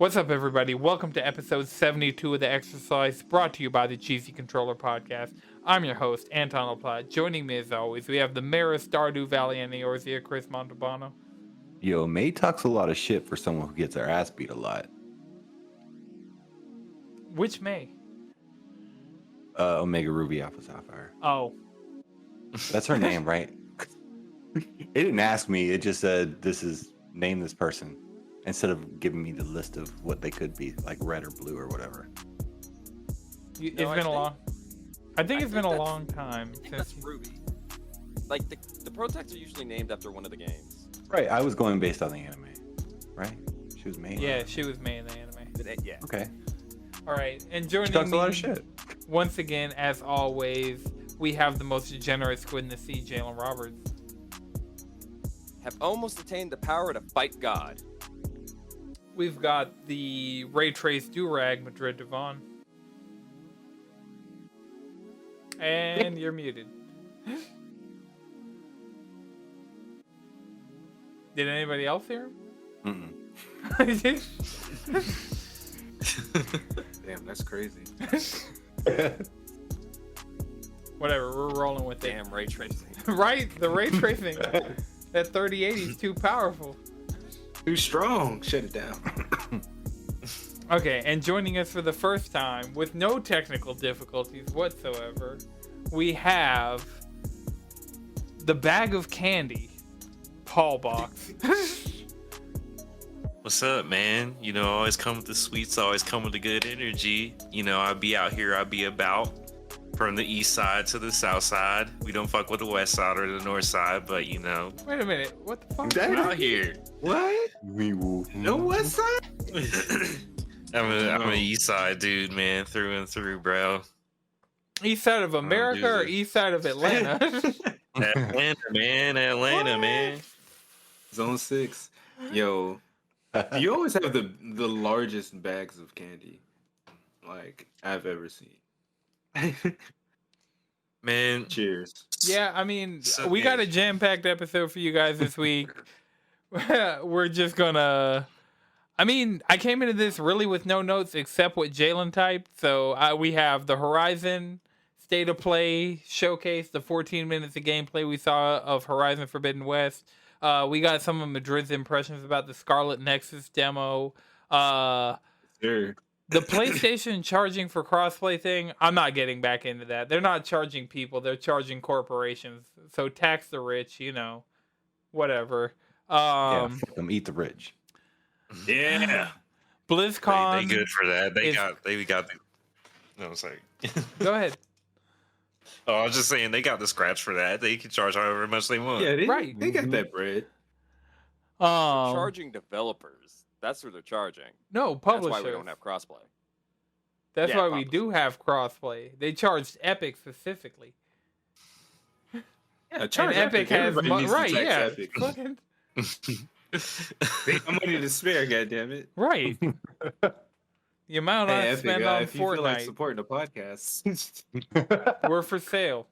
What's up, everybody? Welcome to episode 72 of the XtraSlice, brought to you by the Cheesy Controller Podcast. I'm your host, Anton LaPlatte. Joining me, as always, we have the mayor of Stardew Valley and Eorzea, Chris Montalbano. Yo, May talks a lot of shit for someone who gets their ass beat a lot. Which May? Omega Ruby Alpha Sapphire. Oh. That's her name, right? It didn't ask me. It just said, name this person. Instead of giving me the list of what they could be, like red or blue or whatever. It's been a long time since that's Ruby. Like the protects are usually named after one of the games. Right, I was going based on the anime. Right? She was May. Yeah, she was May in the anime. Yeah. Okay. All right, and joining She talks me a lot of shit. once again, as always, we have the most degenerate squid in the sea, Jalen Roberts. Have almost attained the power to fight God. We've got the Ray Trace Durag, Madrid Devon. And you're muted. Did anybody else hear him? Damn, that's crazy. Whatever, we're rolling with it. Damn ray tracing. Right? The ray tracing. That 3080 is too powerful. Too strong. Shut it down. Okay, and joining us for the first time, with no technical difficulties whatsoever, we have the bag of candy, Paul Box. What's up, man? You know, always come with the sweets, always come with the good energy. You know, I be out here, I be about from the east side to the south side. We don't fuck with the west side or the north side, but you know. Wait a minute, what the fuck? I'm out here. What? No No west side? I'm an east side dude, man, through and through, bro. East side of America or east side of Atlanta? Atlanta, man. Zone 6. Yo, you always have the largest bags of candy, like, I've ever seen. Man, Cheers. Yeah, I mean, So we got a good. jam-packed episode for you guys this week. We're just gonna... I mean, I came into this really with no notes except what Jalen typed. So we have the Horizon State of Play showcase, the 14 minutes of gameplay we saw of Horizon Forbidden West. We got some of Madrid's impressions about the Scarlet Nexus demo. Sure. The PlayStation charging for crossplay thing, I'm not getting back into that. They're not charging people, they're charging corporations. So tax the rich, you know, whatever. Yeah, fuck them, eat the rich. yeah. BlizzCon. They good for that. They is- got the. No, sorry. Go ahead. Oh, I was just saying they got the scratch for that. They can charge however much they want. Yeah, Right. they got that bread. Charging developers. That's who they're charging. No, That's publishers. why we don't have crossplay. That's Yeah, why we publishers. do have crossplay. They charged Epic specifically. Yeah, And charge Epic has Everybody needs to right, tax yeah. Epic. Fucking They got money to spare, goddammit. right. The amount I Hey, Epic, spend on if you feel like Fortnite, supporting the podcast, we're for sale.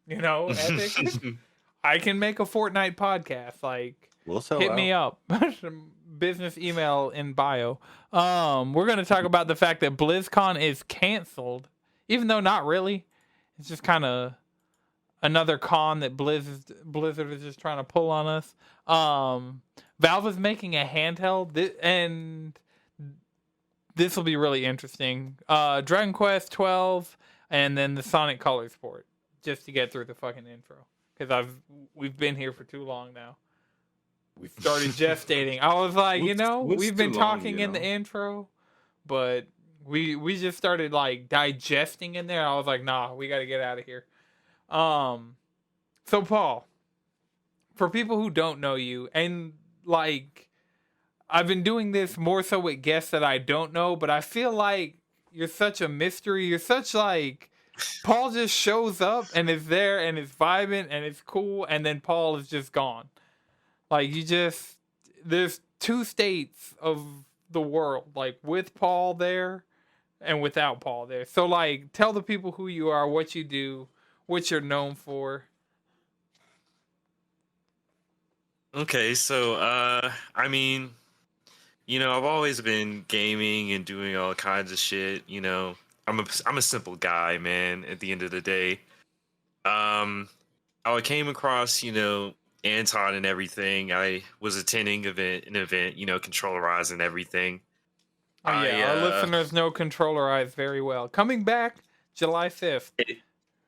You know, Epic. I can make a Fortnite podcast. Like, We'll sell hit out. me up. Business email in bio. We're gonna talk about the fact that BlizzCon is canceled, even though not really. It's just kind of another con that Blizzard is just trying to pull on us. Valve is making a handheld, and this will be really interesting. Dragon Quest 12, and then the Sonic Colors port, just to get through the fucking intro, because we've been here for too long now. We started gestating. I was like, What's we've been too long, talking you in the know? intro, but we just started like digesting in there. I was like, nah, we got to get out of here. So Paul, for people who don't know you, and like, I've been doing this more so with guests that I don't know, but I feel like you're such a mystery. You're such like, Paul just shows up and is there and is vibing and it's cool, and then Paul is just gone. Like, there's two states of the world, like with Paul there and without Paul there. So like, tell the people who you are, what you do, what you're known for. Okay, so I mean, I've always been gaming and doing all kinds of shit. I'm a simple guy, man. At the end of the day, I came across, Anton and everything. I was attending an event, Controllerize and everything. Oh yeah, our listeners know Controllerize very well. Coming back July 5th.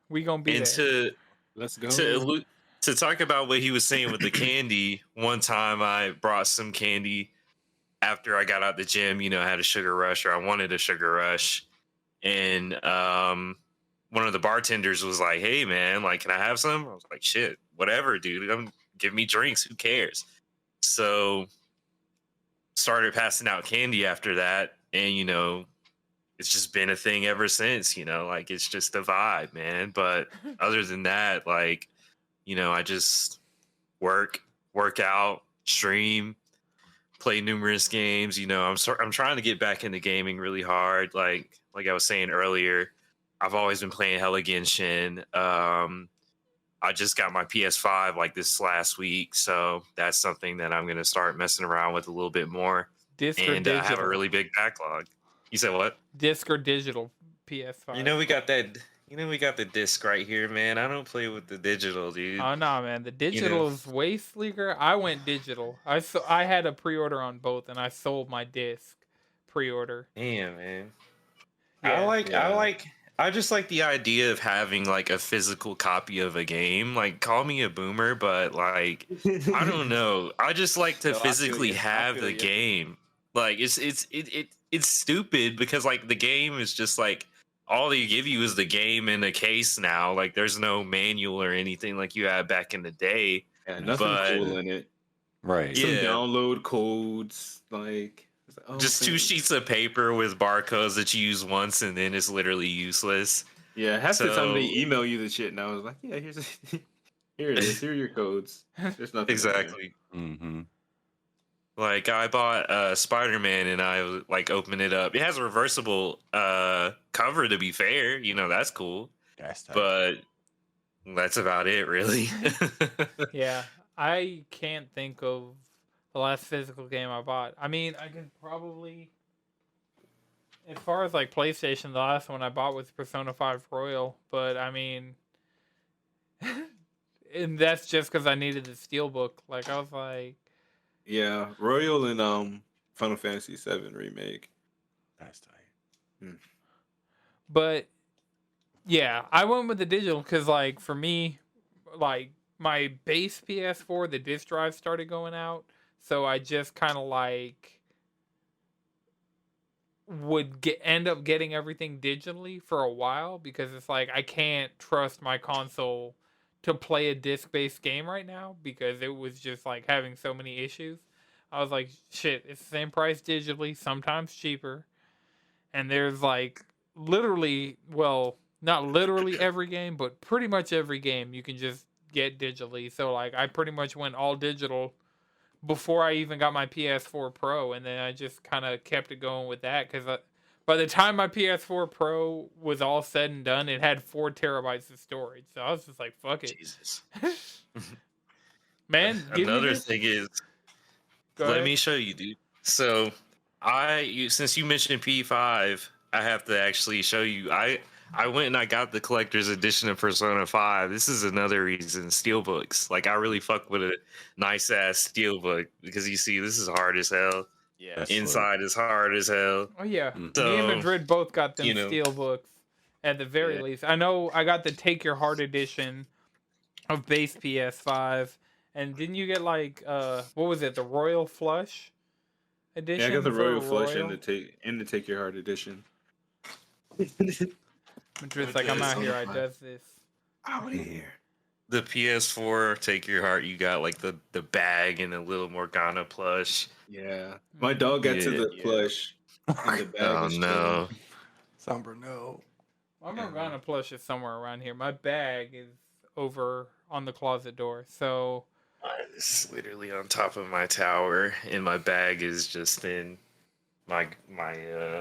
We gonna be and there. Let's go. To talk about what he was saying with the candy, one time I brought some candy after I got out the gym. I had a sugar rush, or I wanted a sugar rush, and one of the bartenders was like, "Hey man, like, can I have some?" I was like, "Shit, whatever, dude. Give me drinks. Who cares?" So started passing out candy after that, and it's just been a thing ever since. Like, it's just a vibe, man. But other than that, like, I just work out, stream, play numerous games. I'm trying to get back into gaming really hard. Like I was saying earlier, I've always been playing hella Genshin. I just got my PS5 like this last week, so that's something that I'm gonna start messing around with a little bit more. Disc or And digital? have a really big backlog. You said what? Disc or digital PS5? We got that. We got the disc right here, man. I don't play with the digital, dude. Oh no, man! The digital is way sleeker. I went digital. I had a pre-order on both, and I sold my disc pre-order. Damn, man. Yeah. I just like the idea of having like a physical copy of a game. Like, call me a boomer, but like, I don't know. I just like to No, I feel physically you. I have feel the you. game. Like, it's stupid because like the game is just like all they give you is the game in a case now. Like, there's no manual or anything like you had back in the day. Yeah, nothing But- cool in it. Right. Some Yeah. download codes, like it's like, oh, Just two thanks. sheets of paper with barcodes that you use once and then it's literally useless. Yeah, half the time they So- email you the shit, and I was like, yeah, here it is. Here are your codes. There's nothing. in there. Exactly. Mm-hmm. Like, I bought Spider-Man and I like opened it up. It has a reversible cover, to be fair. That's cool. That's tight. But that's about it, really. Yeah, I can't think of the last physical game I bought. I mean, I could probably, as far as like PlayStation, the last one I bought was Persona 5 Royal, but I mean, and that's just because I needed the steelbook. Like, I was like, Yeah, Royal and Final Fantasy VII remake. That's tight. but yeah, I went with the digital because, like, for me, like, my base PS4, the disc drive started going out. So I just kind of like would end up getting everything digitally for a while because it's like I can't trust my console to play a disc-based game right now because it was just like having so many issues. I was like, shit, it's the same price digitally, sometimes cheaper. And there's like literally, well, not literally every game, but pretty much every game you can just get digitally. So like I pretty much went all digital before I even got my PS4 Pro, and then I just kind of kept it going with that because by the time my PS4 Pro was all said and done, it had 4 terabytes of storage. So I was just like, fuck it. Jesus. Man, give me Another this. thing is, Go let ahead. me show you, dude. So, since you mentioned P5, I have to actually show you. I went and I got the collector's edition of Persona 5. This is another reason, steelbooks. Like, I really fuck with a nice ass steelbook because you see, this is hard as hell. Yeah. That's Inside is hard as hell. Oh, yeah. Mm. Me and So, Madrid both got them you know. steel books at the very Yeah. least. I know I got the Take Your Heart edition of base PS5. And didn't you get like, what was it, the Royal Flush edition? Yeah, I got the for Royal Flush Royal? and the Take Your Heart edition. Madrid's like, I'm out here, I does this. Out of here. The PS4, Take Your Heart, you got like the bag and a little Morgana plush. Yeah, my dog got to the Yeah. plush. And the bag Oh is no. Sombra, no. My Morgana plush is somewhere around here. My bag is over on the closet door. So It's literally on top of my tower, and my bag is just in my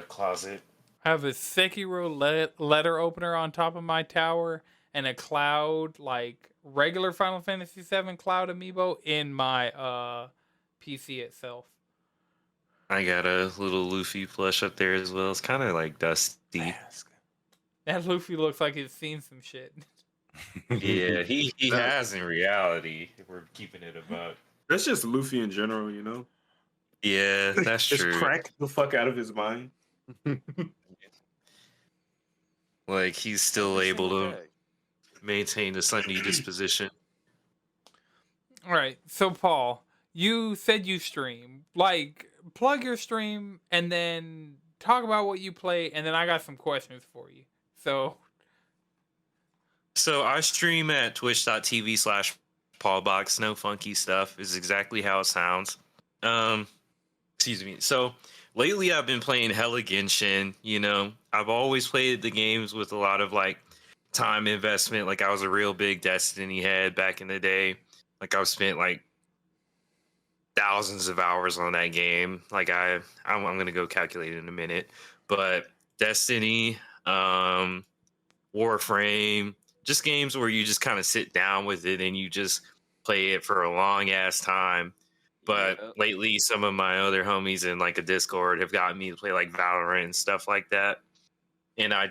closet. I have a Sekiro letter opener on top of my tower and a cloud, like regular Final Fantasy VII cloud amiibo in my PC itself. I got a little Luffy plush up there as well. It's kind of like dusty. Mask. That Luffy looks like he's seen some shit. Yeah, he That- has in reality. If we're keeping it about. That's just Luffy in general, you know. Yeah, that's Just true. crack the fuck out of his mind. Like he's still Every able single to day. maintain a sunny disposition. All right. So, Paul, you said you stream. Like, plug your stream and then talk about what you play, and then I got some questions for you. So, So I stream at twitch.tv/PaulBox. No funky stuff is exactly how it sounds. Excuse me. So lately I've been playing hella Genshin. You know, I've always played the games with a lot of like time investment. Like I was a real big Destiny head back in the day. Like I've spent like thousands of hours on that game. Like I'm gonna go calculate it in a minute. But Destiny, Warframe, just games where you just kind of sit down with it and you just play it for a long ass time. But Yeah. lately, some of my other homies in like a Discord have gotten me to play like Valorant and stuff like that. And I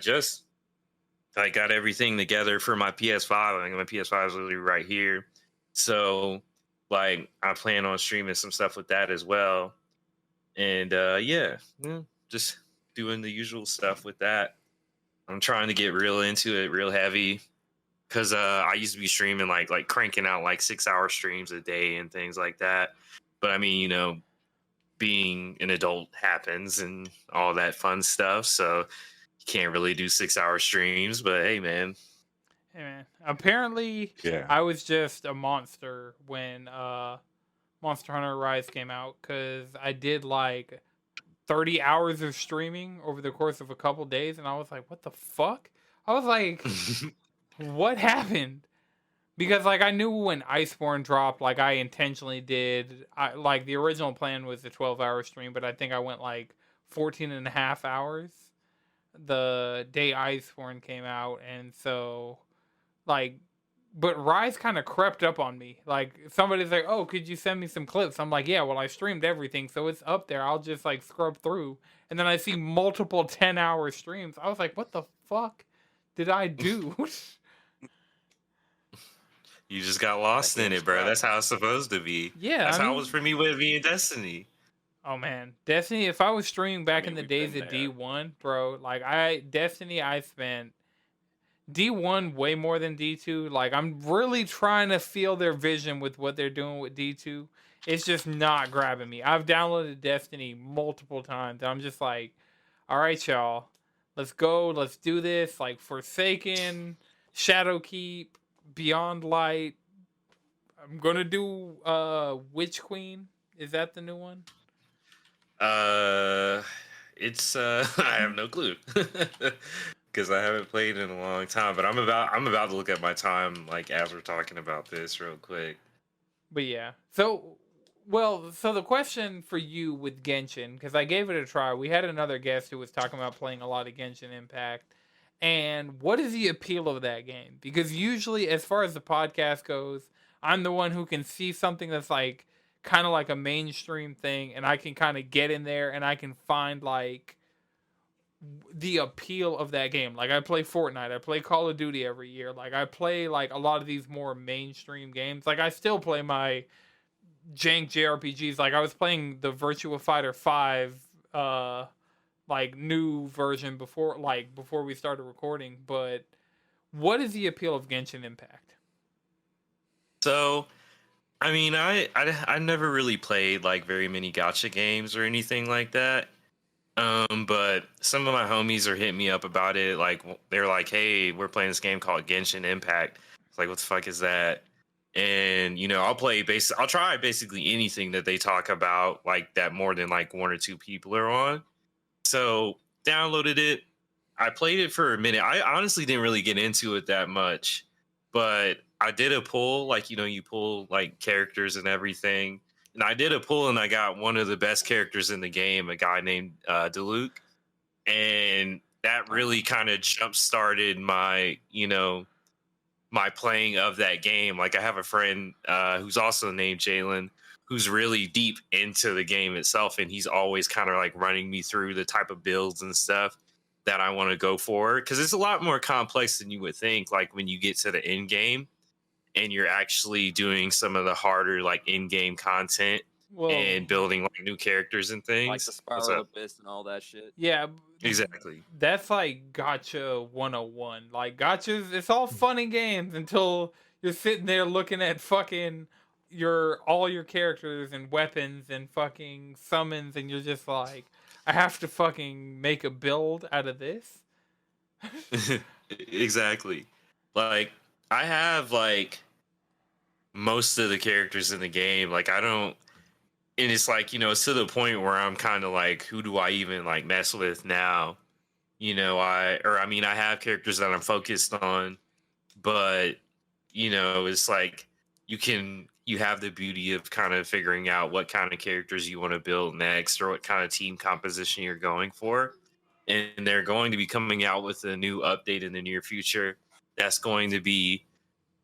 got everything together for my PS5. I think my PS5 is literally right here. So like I plan on streaming some stuff with that as well. And yeah, just doing the usual stuff with that. I'm trying to get real into it, real heavy, because I used to be streaming like cranking out like 6-hour streams a day and things like that. But I mean, you know, being an adult happens and all that fun stuff, so you can't really do 6-hour streams. But hey, man, hey man, apparently Yeah. I was just a monster when Monster Hunter Rise came out because I did like 30 hours of streaming over the course of a couple days, and I was like, what the fuck? I was like, what happened? Because like I knew when Iceborne dropped, like I intentionally did, like the original plan was a 12-hour stream, but I think I went like 14 and a half hours the day Iceborne came out, and so like, but Rise kind of crept up on me. Like somebody's like, "Oh, could you send me some clips?" I'm like, "Yeah, well, I streamed everything, so it's up there. I'll just like scrub through." And then I see multiple 10-hour streams. I was like, "What the fuck did I do?" you just got lost in game's it, bro. crap. That's how it's supposed to be. Yeah, That's I how mean- it was for me with me and Destiny. Oh man, Destiny. If I was streaming back I in mean, the we've days been of there. D1, bro, like Destiny, I spent D1 way more than D2. Like I'm really trying to feel their vision with what they're doing with D2. It's just not grabbing me. I've downloaded Destiny multiple times. And I'm just like, all right, y'all, let's go, let's do this. Like Forsaken, Shadowkeep, Beyond Light. I'm gonna do Witch Queen. Is that the new one? It's I have no clue because I haven't played in a long time. But I'm about to look at my time like as we're talking about this real quick. But yeah. So the question for you with Genshin, because I gave it a try. We had another guest who was talking about playing a lot of Genshin Impact. And what is the appeal of that game? Because usually, as far as the podcast goes, I'm the one who can see something that's like kind of like a mainstream thing, and I can kind of get in there and I can find like the appeal of that game. Like I play Fortnite, I play Call of Duty every year. Like I play like a lot of these more mainstream games. Like I still play my jank JRPGs. Like I was playing the Virtua Fighter 5 like new version before we started recording, but what is the appeal of Genshin Impact? So, I mean, I never really played like very many gacha games or anything like that. But some of my homies are hitting me up about it. Like they're like, "Hey, we're playing this game called Genshin Impact." It's like, what the fuck is that? And you know, I'll try basically anything that they talk about, like that more than like one or two people are on. So downloaded it. I played it for a minute. I honestly didn't really get into it that much, but I did a pull, like, you know, you pull like characters and everything. And I did a pull and I got one of the best characters in the game, a guy named Diluc. And that really kind of jump started my, you know, my playing of that game. Like I have a friend who's also named Jalen who's really deep into the game itself, and he's always kind of like running me through the type of builds and stuff that I want to go for, because it's a lot more complex than you would think. Like when you get to the end game and you're actually doing some of the harder like in-game content Well, and building like new characters and things. Like the What's Spiral up? Abyss and all that shit. yeah, Exactly. that's like gotcha 101. Like gotchas, it's all fun and games until you're sitting there looking at fucking all your characters and weapons and fucking summons, and you're just like, I have to fucking make a build out of this. Exactly. Like I have like most of the characters in the game. Like I don't, and it's like, it's to the point where I'm kind of like, who do I even like mess with now? I have characters that I'm focused on, but it's like you have the beauty of kind of figuring out what kind of characters you want to build next or what kind of team composition you're going for. And they're going to be coming out with a new update in the near future that's going to be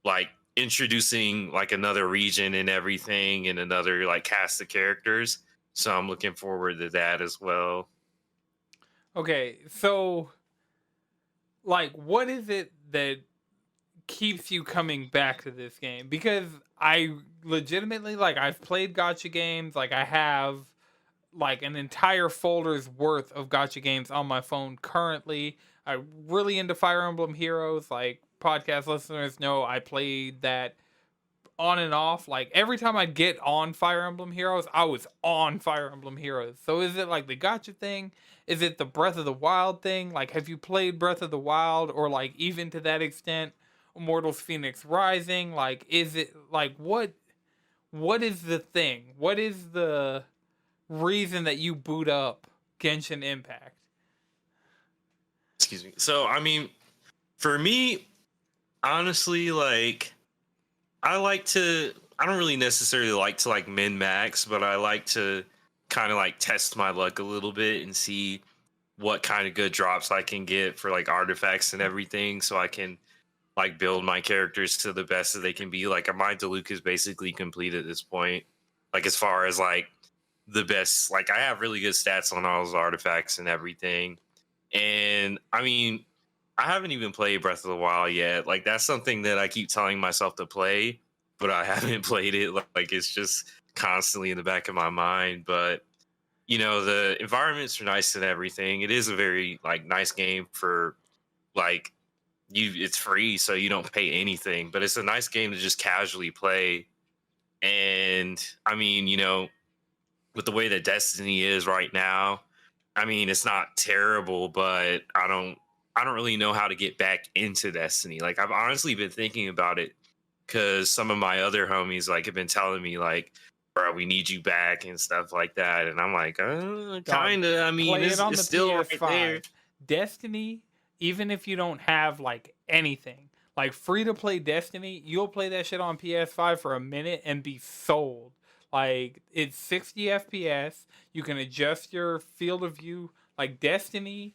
like introducing like another region and everything and another like cast of characters. So I'm looking forward to that as well. Okay, so like what is it that keeps you coming back to this game? Because I legitimately, like, I've played gotcha games, like I have like an entire folder's worth of gotcha games on my phone currently. I'm really into Fire Emblem Heroes. Like podcast listeners know, I played that on and off. Like every time I'd get on Fire Emblem Heroes, I was on Fire Emblem Heroes. So is it like the gotcha thing? Is it the Breath of the Wild thing? Like, have you played Breath of the Wild, or like even to that extent Immortals Phoenix Rising? Like, is it like what is the thing? What is the reason that you boot up Genshin Impact? Excuse me. So I mean, for me, honestly, like I don't really necessarily like to like min max, but I like to kind of like test my luck a little bit and see what kind of good drops I can get for like artifacts and everything, so I can like build my characters to the best that they can be. Like my Diluc is basically complete at this point. Like as far as like the best, like I have really good stats on all those artifacts and everything. And I mean, I haven't even played Breath of the Wild yet. Like that's something that I keep telling myself to play, but I haven't played it. Like it's just constantly in the back of my mind. But the environments are nice and everything. It is a very like nice game for like it's free, so you don't pay anything, but it's a nice game to just casually play. And I mean, with the way that Destiny is right now, I mean, it's not terrible, but I don't really know how to get back into Destiny. Like I've honestly been thinking about it because some of my other homies like have been telling me like, bro, we need you back and stuff like that. And I'm like, kind of. I mean, it's still right there. Destiny, even if you don't have like anything, like free to play Destiny, you'll play that shit on PS5 for a minute and be sold. Like it's 60 FPS. You can adjust your field of view. Like Destiny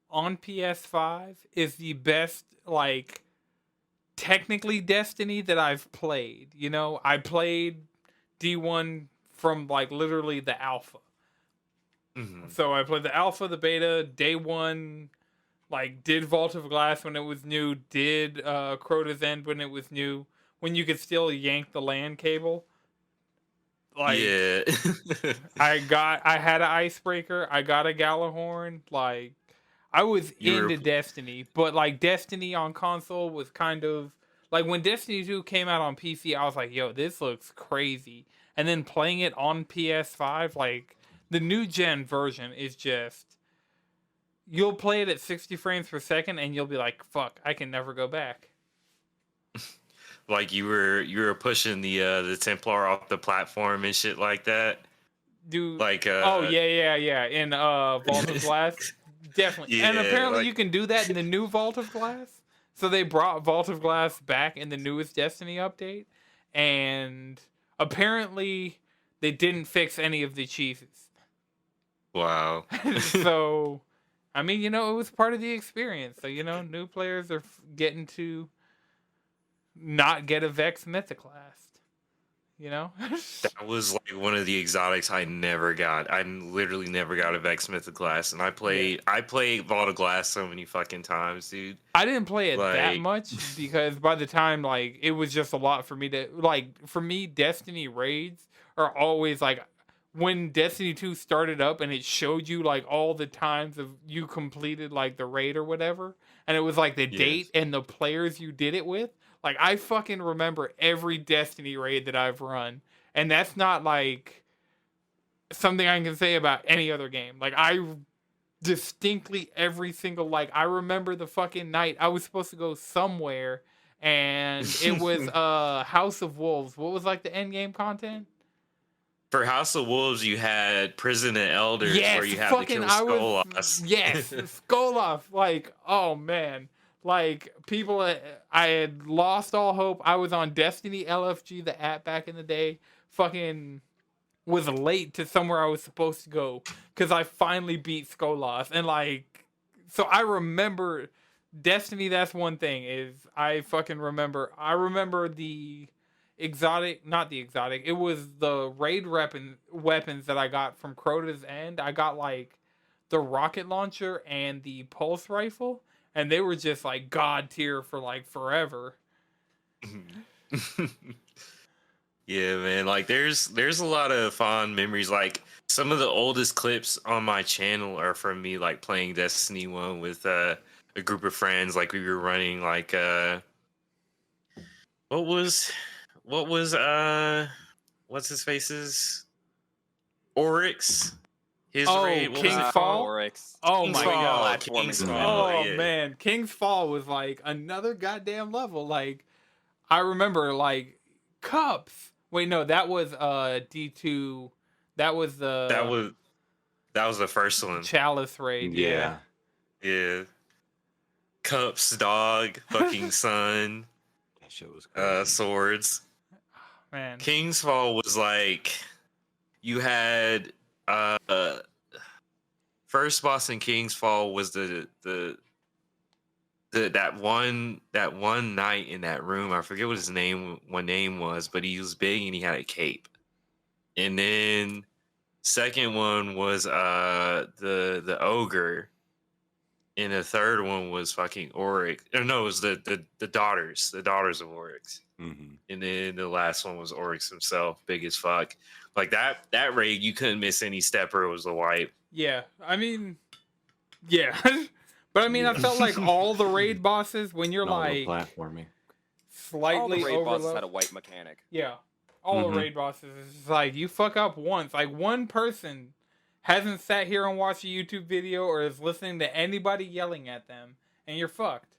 on PS5 is the best, like technically Destiny that I've played. I played D1 from like literally the alpha. Mm-hmm. So I played the alpha, the beta, day one, like did Vault of Glass when it was new, did Crota's End when it was new, when you could still yank the LAN cable. Like, yeah. I had an icebreaker, I got a Galahorn, like I was into Destiny, but like Destiny on console was kind of like when Destiny 2 came out on PC, I was like, yo, this looks crazy. And then playing it on PS5, like the new gen version is just, you'll play it at 60 frames per second and you'll be like, fuck, I can never go back. Like you were pushing the Templar off the platform and shit like that. Dude, like oh yeah. In Vault of Glass. Definitely. Yeah, and apparently like... you can do that in the new Vault of Glass. So they brought Vault of Glass back in the newest Destiny update, and apparently they didn't fix any of the cheeses. Wow. So, I mean, it was part of the experience. So, new players are getting to not get a Vex Mythiclast. you know? That was like one of the exotics I never got. I literally never got a Vex Mythic Glass, and I played Vault of Glass so many fucking times, dude. I didn't play it that Like, much because by the time like it was just a lot for me to like for me Destiny raids are always like when Destiny 2 started up and it showed you like all the times of you completed like the raid or whatever and it was like the date Yes. and the players you did it with. Like I fucking remember every Destiny raid that I've run and that's not like something I can say about any other game. Like I distinctly every single like I remember the fucking night I was supposed to go somewhere and it was House of Wolves. What was like the end game content? for House of Wolves, you had Prison and Elders Yes, where you had to fucking kill I was Skolas. yes, Skolas. Like, oh man. Like people I had lost all hope. I was on Destiny LFG the app back in the day. Fucking was late to somewhere I was supposed to go because I finally beat Skolas and like so I remember Destiny. That's one thing is I fucking remember. I remember the exotic, not the exotic. It was the raid weapons that I got from Crota's End. I got like the rocket launcher and the pulse rifle, and they were just like god tier for like forever. Yeah, man. Like, there's a lot of fond memories. Like, some of the oldest clips on my channel are from me like playing Destiny 1 with a group of friends. Like, we were running like what was what's his face's Oryx. His Oh, raid. What was King's it Fall? called? Oryx. Oh King's my Fall, god. King's Platforming Fall, Oh yeah. man, King's Fall was like another goddamn level. Like I remember like Cups. Wait, no, that was D2. That was the That was the first one. Chalice raid. Yeah. Yeah. Cups, dog, fucking sun, That shit was crazy. swords. Man. King's Fall was like you had first boss in King's Fall was the that one night in that room. I forget what his name was, but he was big and he had a cape. And then second one was the ogre. And the third one was fucking Oryx. Or no, it was the daughters of Oryx. Mhm. And then the last one was Oryx himself, big as fuck. Like that raid, you couldn't miss any stepper. It was the wipe. Yeah. I mean, yeah. But I mean, I Yeah. felt like all the raid bosses, when you're And all the like platforming. All the slightly raid bosses had a overloaded. white mechanic. Yeah. All the Mhm. raid bosses. It's like you fuck up once. Like one person hasn't sat here and watched a YouTube video or is listening to anybody yelling at them, and you're fucked.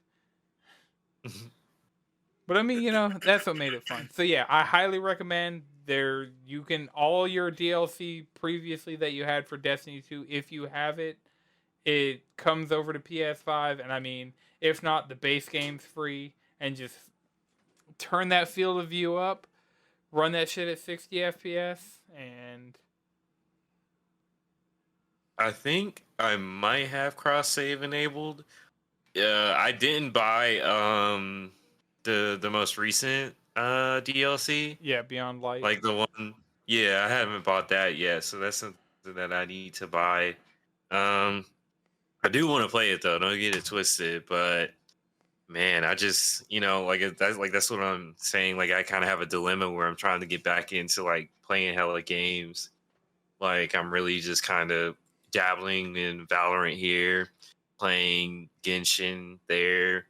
But I mean, you know, that's what made it fun. So yeah, I highly recommend there. You can all your DLC previously that you had for Destiny 2, if you have it, it comes over to PS5, and I mean, if not, the base game's free, and just turn that field of view up, run that shit at 60 FPS, and I think I might have cross save enabled. I didn't buy the most recent DLC, yeah, Beyond Light. like the one. Yeah, I haven't bought that yet, so that's something that I need to buy. I do want to play it though. Don't get it twisted, but man, I just that's what I'm saying. Like I kind of have a dilemma where I'm trying to get back into like playing hella games. Like I'm really just kind of dabbling in Valorant here, playing Genshin there.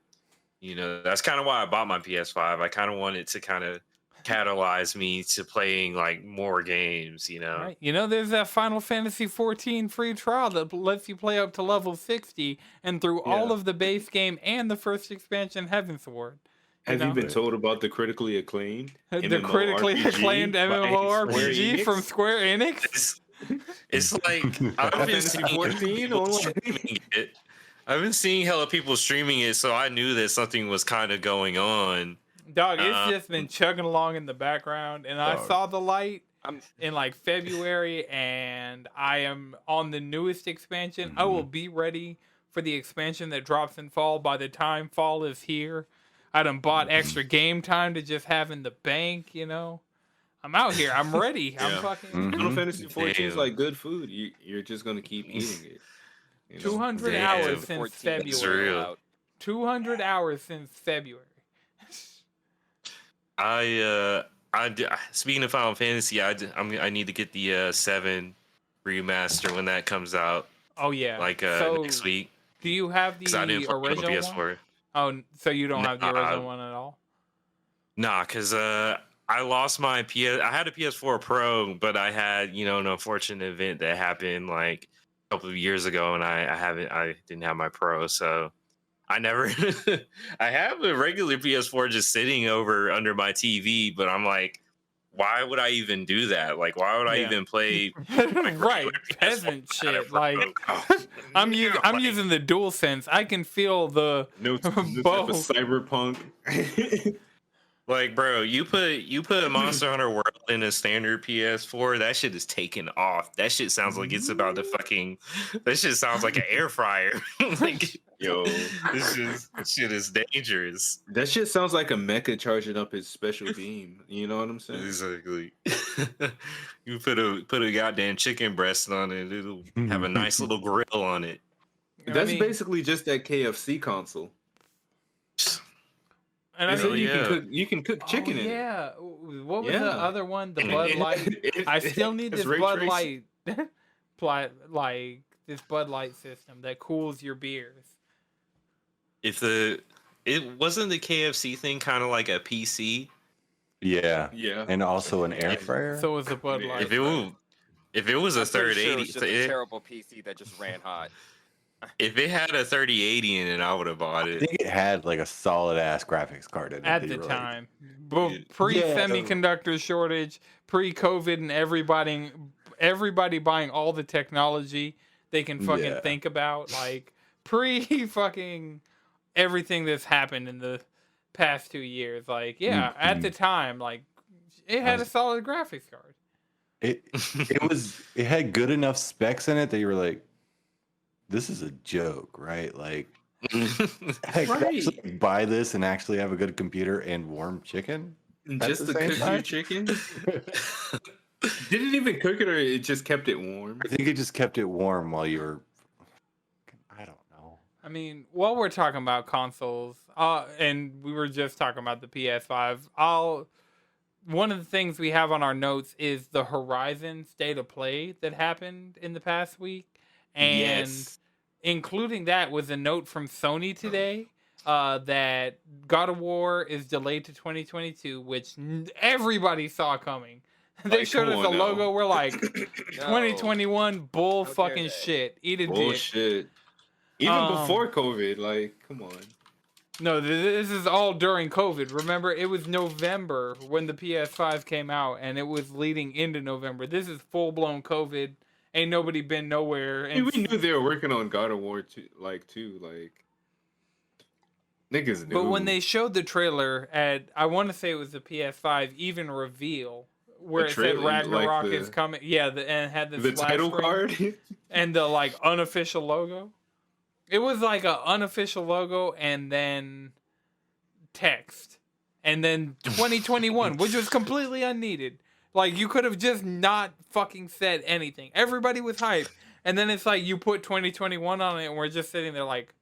You know, that's kind of why I bought my PS5. I kind of wanted to kind of catalyze me to playing like more games, you know. Right. You know, there's that Final Fantasy 14 free trial that lets you play up to level 60 and through all Yeah. of the base game and the first expansion, Heavensward. Have know? you been told about the critically acclaimed? The critically MMORPG acclaimed by MMORPG Square from Enix? Square Enix. It's like I've been Fantasy seeing 14 people online. streaming it. I've been seeing hella people streaming it, so I knew that something was kind of going on. Dog, it's just been chugging along in the background, and I Dog. saw the light I'm in like February, and I am on the newest expansion. I will be ready for the expansion that drops in fall by the time fall is here. I done bought extra game time to just have in the bank, you know. I'm out here. I'm ready. I'm Yeah. fucking Final Mhm. Fantasy 14 is Damn. like good food. You're just gonna keep eating it. You know? 200 Damn. hours The since 14 that's It's February. real. out. 200 hours since February. Speaking of Final Fantasy, I need to get the 7 remaster when that comes out, Oh yeah. like So next week, do you have because I didn't the play it on original one? PS4. Oh, so you don't have the original Nah, one at all? nah, because I lost my PS. I had a PS4 Pro, but I had an unfortunate event that happened like a couple of years ago, and I didn't have my Pro, so I never. I have a regular PS4 just sitting over under my TV, but I'm like, why would I even do that? Like, why would I Yeah. even play my Right, regular peasant PS4 without a shit. Pro? Like Oh, I'm yeah, I'm like, using the dual sense. I can feel the No type of both. cyberpunk. Like, bro, you put Monster Hunter World in a standard PS4, that shit is taken off. That shit sounds like it's about to fucking. That shit sounds like an air fryer. Like, Yo, this shit is dangerous. that shit sounds like a mecha charging up his special beam. You know what I'm saying? Exactly. You put a goddamn chicken breast on it, it'll have a nice little grill on it. That's I mean, basically just that KFC console. and I They say mean, Hell yeah. you can cook chicken in it. yeah. What was the Yeah. other one? The Bud Light. I still need It's this ray Bud tracing. Light, like this Bud Light system that cools your beers. It wasn't the KFC thing kind of like a PC. Yeah. Yeah. And also an air fryer. So was the Bud Yeah. Light. If it was a I'm pretty sure it 3080, was just a terrible PC that just ran hot. if it had a 3080 in it, I would have bought I it. think it had like a solid ass graphics card in it. At that the you were like, time, Yeah. pre semiconductor shortage, pre COVID, and everybody buying all the technology they can fucking Yeah. think about, like pre fucking everything that's happened in the past 2 years. Like, yeah, at the time, like it had a solid graphics card. it had good enough specs in it that you were like, this is a joke, right? Like, I could actually buy this and actually have a good computer and warm chicken. Just the to same cook your time? chicken? Did it even cook it, or it just kept it warm? I think it just kept it warm while you were. I don't know. I mean, while we're talking about consoles, and we were just talking about the PS5, one of the things we have on our notes is the Horizon State of Play that happened in the past week, and including that was a note from Sony today that God of War is delayed to 2022, which everybody saw coming. They Like, showed come us a on logo. now. We're like, No. 2021 bull How dare fucking they. shit. Eat a dick. Bullshit. Even before COVID, like, come on. No, this is all during COVID. Remember, it was November when the PS5 came out, and it was leading into November. This is full blown COVID. Ain't nobody been nowhere. I mean, And we knew they were working on God of War too. Niggas knew. but when they showed the trailer at, I want to say it was the PS5 even reveal where The it said trailer, like Ragnarok the- is coming. Yeah, and had the splash title screen card, and the like unofficial logo. It was like a unofficial logo and then text, and then 2021, which was completely unneeded. Like, you could have just not fucking said anything. Everybody was hyped, and then it's like you put 2021 on it, and we're just sitting there like,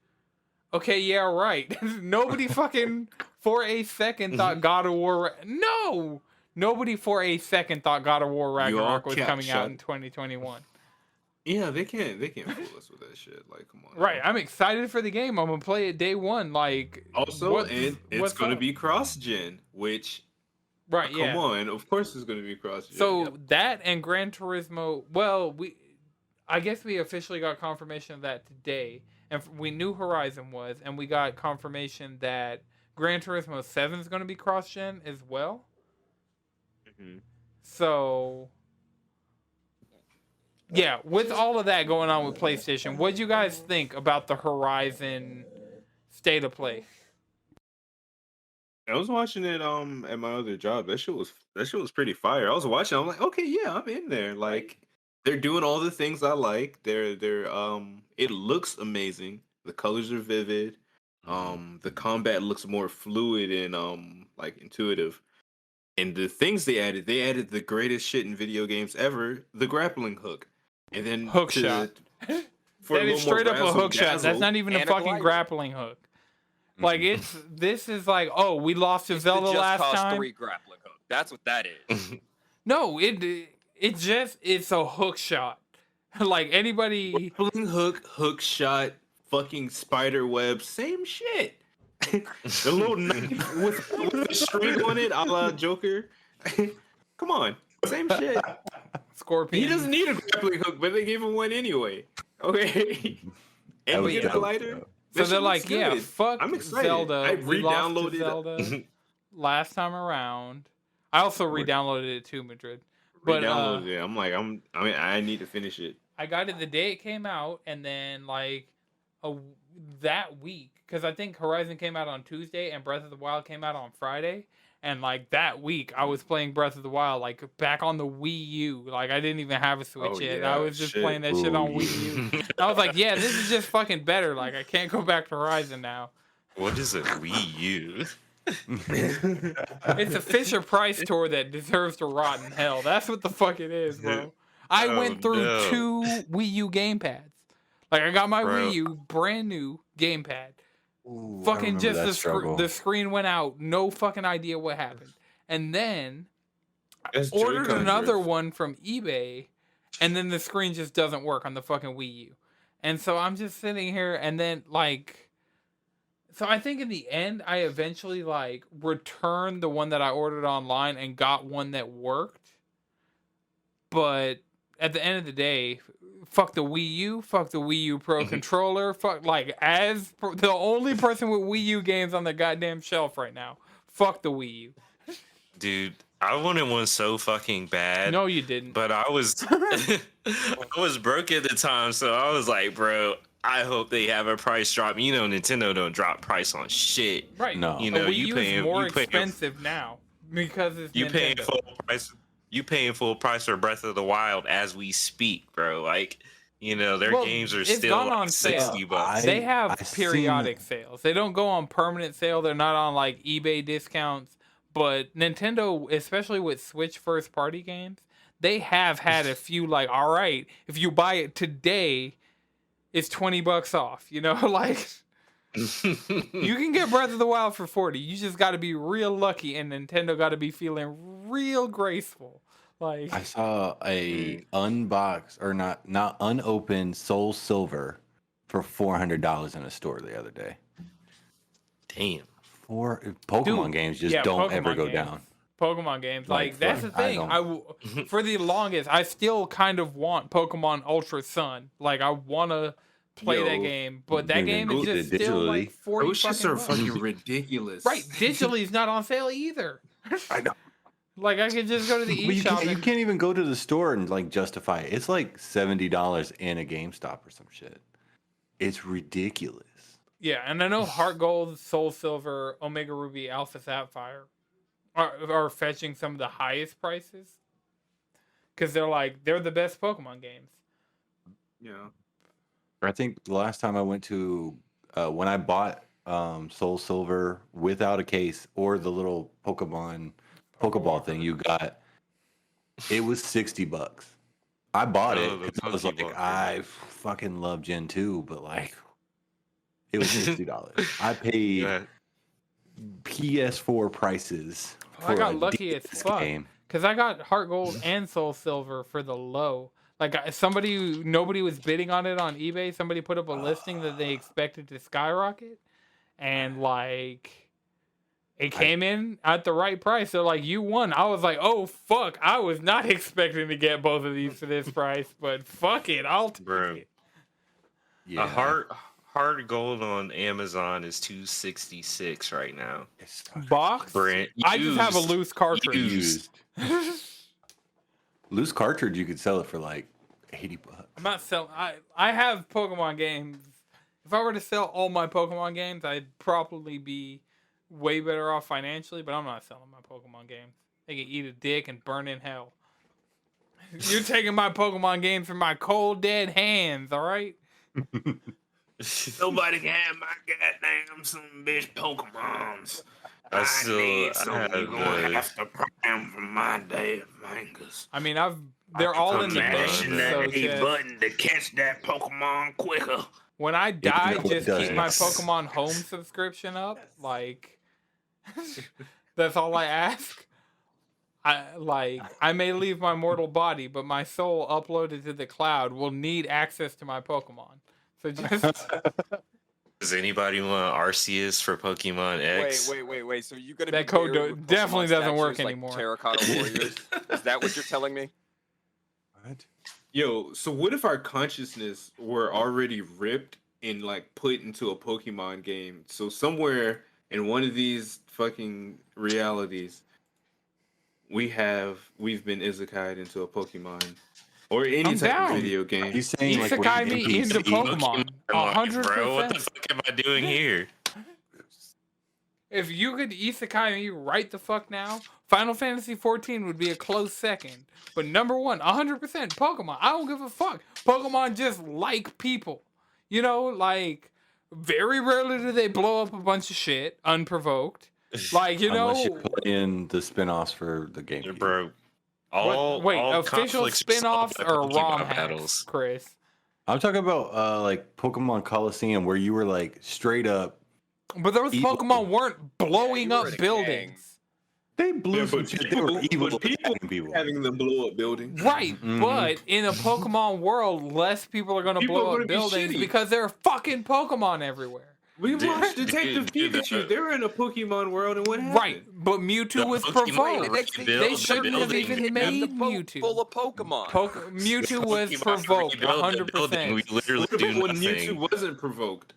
okay, yeah, right. Nobody fucking for a second thought God of War. No, nobody for a second thought God of War Ragnarok was cat coming out shut. in 2021. yeah, they can't fool us with that shit. Like, come on. Right, I'm excited for the game. I'm gonna play it day one. Like, Also, what- and it's what's gonna up? be cross-gen, which right. come Yeah. on, of course it's gonna be cross-gen. So that and Gran Turismo. Well, I guess we officially got confirmation of that today, and we knew Horizon was, and we got confirmation that Gran Turismo 7 is going to be cross-gen as well. Mhm. So, yeah, with all of that going on with PlayStation, what do you guys think about the Horizon State of Play? I was watching it at my other job. That shit was pretty fire. I was watching. I'm like, okay, yeah, I'm in there. Like, they're doing all the things I like. They're it looks amazing. The colors are vivid. The combat looks more fluid and like intuitive. And the things they added the greatest shit in video games ever, the grappling hook. And then Hook shot. For That a is little more straight up a razzle hook shot. That's dazzle, not even a and a fucking glider. grappling hook. Like this is like, oh, we lost to It's the Zelda Just last Cause time. 3 grappling hook. That's what that is. No, it's a hook shot. Like anybody. grappling hook shot, fucking spider web, same shit. The little knife with the string on it, a la Joker. Come on, same shit. Scorpion. He doesn't need a grappling hook, but they gave him one anyway. Okay. That And was we get a dope, glider. though. So That they're shit like, looks yeah, good. fuck I'm excited. Zelda. I We lost to re-downloaded Zelda last time around. I also re-downloaded it too, Madrid. But Re-downloaded it. I'm like, I need to finish it. I got it the day it came out, and then like that week, because I think Horizon came out on Tuesday and Breath of the Wild came out on Friday, and like that week I was playing Breath of the Wild like back on the Wii U. Like I didn't even have a Switch Oh, yet. yeah, I was just shit. playing that shit on Ooh, Wii U. I was like, yeah, this is just fucking better. Like I can't go back to Horizon now. What is a Wii U? It's a Fisher Price tour that deserves to rot in hell. That's what the fuck it is, bro. I Oh, went through no. 2 Wii U gamepads. Like I got my Bro. Wii U brand new gamepad. Ooh, I Fucking remember just that the struggle. the screen went out. No fucking idea what happened. And then That's ordered Joy-Con another drift. one from eBay, and then the screen just doesn't work on the fucking Wii U. And so I'm just sitting here, and then like, so I think in the end, I eventually like returned the one that I ordered online and got one that worked. But at the end of the day, fuck the Wii U, fuck the Wii U Pro controller, fuck like the only person with Wii U games on the goddamn shelf right now. Fuck the Wii U. Dude, I wanted one so fucking bad. No, you didn't. But I was I was broke at the time, so I was like, bro, I hope they have a price drop. You know, Nintendo don't drop price on shit. Right. No. You A know, Wii you U paying is more you paying expensive now because it's you paying Nintendo. full price. You paying full price for Breath of the Wild as we speak, bro. Like, you know, their Well, games are it's still gone like on sale. $60. They have I seen- periodic sales. They don't go on permanent sale. They're not on like eBay discounts. But Nintendo, especially with Switch first party games, they have had a few like, all right, if you buy it today, it's $20 off. You know, like you can get Breath of the Wild for 40. You just got to be real lucky, and Nintendo got to be feeling real graceful. Like I saw a unboxed or not unopened Soul Silver for $400 in a store the other day. Damn. Pokemon Dude, games just yeah, don't Pokemon ever go games. down. Pokemon games. Like, Like that's the fuck, I thing. don't- For the longest, I still kind of want Pokemon Ultra Sun. Like I want to play that Yo, game, but that you game can is go just to still digitally. like 40 Those shits fucking are bucks. fucking ridiculous. Right, digitally is not on sale either. I know. Like I could just go to the But eShop. you and- can't even go to the store and like justify it. It's like $70 in a GameStop or some shit. It's ridiculous. Yeah, and I know Heart Gold, Soul Silver, Omega Ruby, Alpha Sapphire are fetching some of the highest prices because they're the best Pokemon games. Yeah. I think the last time I went to when I bought Soul Silver without a case or the little Pokeball thing you got, it was $60. I bought it. Oh, the 'cause I was like, Pokeball, I fucking love Gen 2, but like, it was $60. I paid Yeah. PS4 prices. Oh, I for got a lucky as DS fuck. game. Because I got Heart Gold and Soul Silver for the low. Like nobody was bidding on it on eBay. Somebody put up a listing that they expected to skyrocket, and like it came in at the right price. They're like, "You won." I was like, "Oh fuck!" I was not expecting to get both of these for this price, but fuck it, I'll take Bro. it. Yeah, A hard gold on Amazon is $266 right now. it's Box. Brent, I just have a used. loose cartridge. Used. Loose cartridge, you could sell it for like $80. I'm not selling. I have Pokemon games. If I were to sell all my Pokemon games, I'd probably be way better off financially. But I'm not selling my Pokemon games. They can eat a dick and burn in hell. You're taking my Pokemon games from my cold dead hands. All right. Nobody can have my goddamn some bitch Pokemons. I still so you gonna have to prime for my day of fingers. I mean, they're all in the bank. Mashing So that A just, button to catch that Pokemon quicker. when I know die, what just keep does. my Pokemon Home subscription up. Like, that's all I ask. I may leave my mortal body, but my soul uploaded to the cloud will need access to my Pokemon. So just Does anybody want Arceus for Pokemon X? Wait. So you gonna That be code weird with definitely Pokemon doesn't work statues like anymore. Terracotta Warriors? Is that what you're telling me? What? Yo, so what if our consciousness were already ripped and like put into a Pokemon game? So somewhere in one of these fucking realities, we've been isekai'd into a Pokemon or any I'm type down. of video game. He's saying like we're Isekai me NPC. into Pokemon. Bro, what the 100%. fuck am I doing here? If you could isekai me right the fuck now, Final Fantasy 14 would be a close second. But number one, 100% Pokemon. I don't give a fuck. Pokemon just like people. You know, like, very rarely do they blow up a bunch of shit unprovoked. Like, you know, Unless you're playing the spin-offs for the game. Bro, all official conflicts are solved spin-offs by or Pokemon ROM hacks, battles. Chris? I'm talking about like Pokemon Coliseum, where you were like straight up. But those Evil. Pokemon weren't blowing you were up in a buildings. They blew Yeah, some but shit. They were evil but people attacking people. having them blow up buildings. Right, Mhm. but in a Pokemon world, less people are going to People blow are up gonna be buildings shitty. because there are fucking Pokemon everywhere. We Dude, watched Detective dude, Pikachu. They were in a Pokemon world, and what happened? Right, but Mewtwo The was Pokemon provoked. rebuild They the shouldn't have building. even And made the Mewtwo. full of Pokemon. Mewtwo was Pokemon provoked, rebuild the building. 100%. We literally What do about when nothing. Mewtwo wasn't provoked?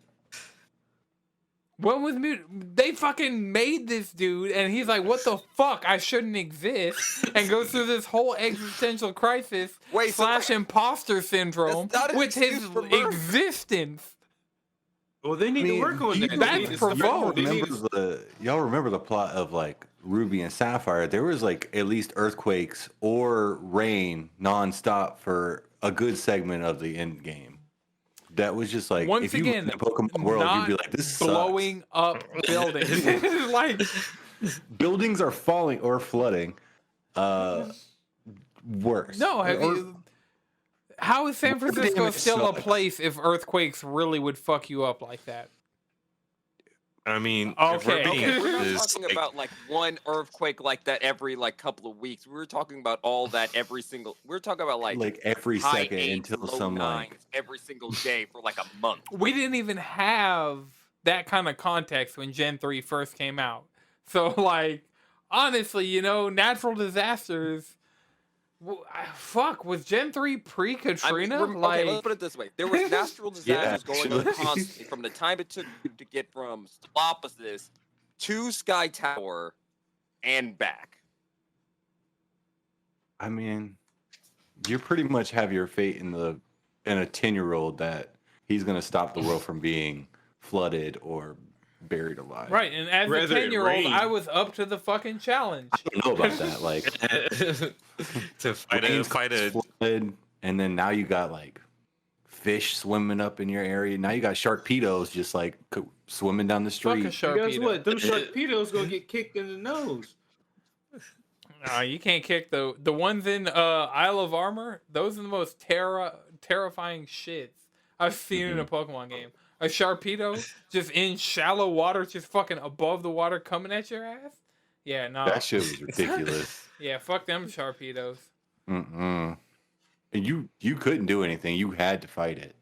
When was Mewtwo? They fucking made this dude, and he's like, what the fuck? I shouldn't exist. And goes through this whole existential crisis Wait, so / imposter syndrome That's not an with his excuse for murder. existence. Well, they need to work on that. that's They need to- provoked. they need to- Y'all remember the plot of like Ruby and Sapphire? There was like at least earthquakes or rain nonstop for a good segment of the end game. That was just like Once if you again, lived in a Pokemon world, you'd be not like, "This blowing up buildings. Like, sucks." Buildings are falling or flooding. Worse. no, have Or- you? How is San Francisco damage still a sucks. place if earthquakes really would fuck you up like that? I mean, Okay. if we're being Okay, we're not honest, talking like, about like one earthquake like that every like couple of weeks. We were talking about all that every single. We're talking about like every high second eights, until low some nines like every single day for like a month. We didn't even have that kind of context when Gen 3 first came out. So, like, honestly, you know, natural disasters. Fuck, was Gen 3 pre-Katrina? Okay, let's put it this way: there was natural disasters going on actually. constantly from the time it took to get from Stelopolis to Sky Tower and back. I mean, you pretty much have your fate in a 10-year-old that he's gonna stop the world from being flooded or buried alive. Right, and as Rather a it 10-year-old, rain. I was up to the fucking challenge. I don't know about that. Like to fight rains a flooded, and then now you got like fish swimming up in your area. Now you got sharkpedos just like swimming down the Fuck a street. Sharpedo. Guess what? Them Sharkpedos gonna get kicked in the nose. No, you can't kick the ones in Isle of Armor. Those are the most terrifying shits I've seen in a Pokemon game. A Sharpedo just in shallow water, just fucking above the water, coming at your ass. Yeah, no. That shit was ridiculous. Yeah, fuck them Sharpedos. Mm-mm. And you couldn't do anything. You had to fight it.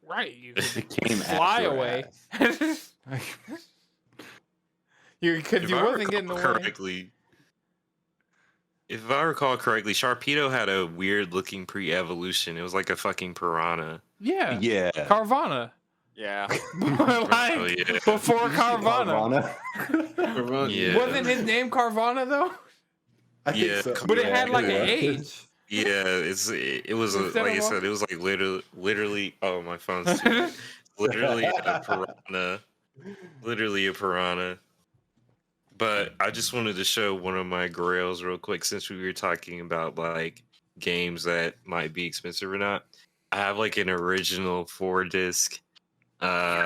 Right, you It came fly at your away. ass. Because you wasn't getting away. correctly, if I recall correctly, Sharpedo had a weird looking pre-evolution. It was like a fucking piranha. Yeah. Yeah. Carvana. Yeah, Like, Oh, yeah. before Carvana. Yeah. Wasn't his name Carvana though? I think Yeah, so. But it Yeah, had like an was. age. Yeah, it was Instead like I of a- said, it was like literally. Oh, my phone's too literally a piranha. Literally a piranha. But I just wanted to show one of my grails real quick since we were talking about like games that might be expensive or not. I have like an original 4-disc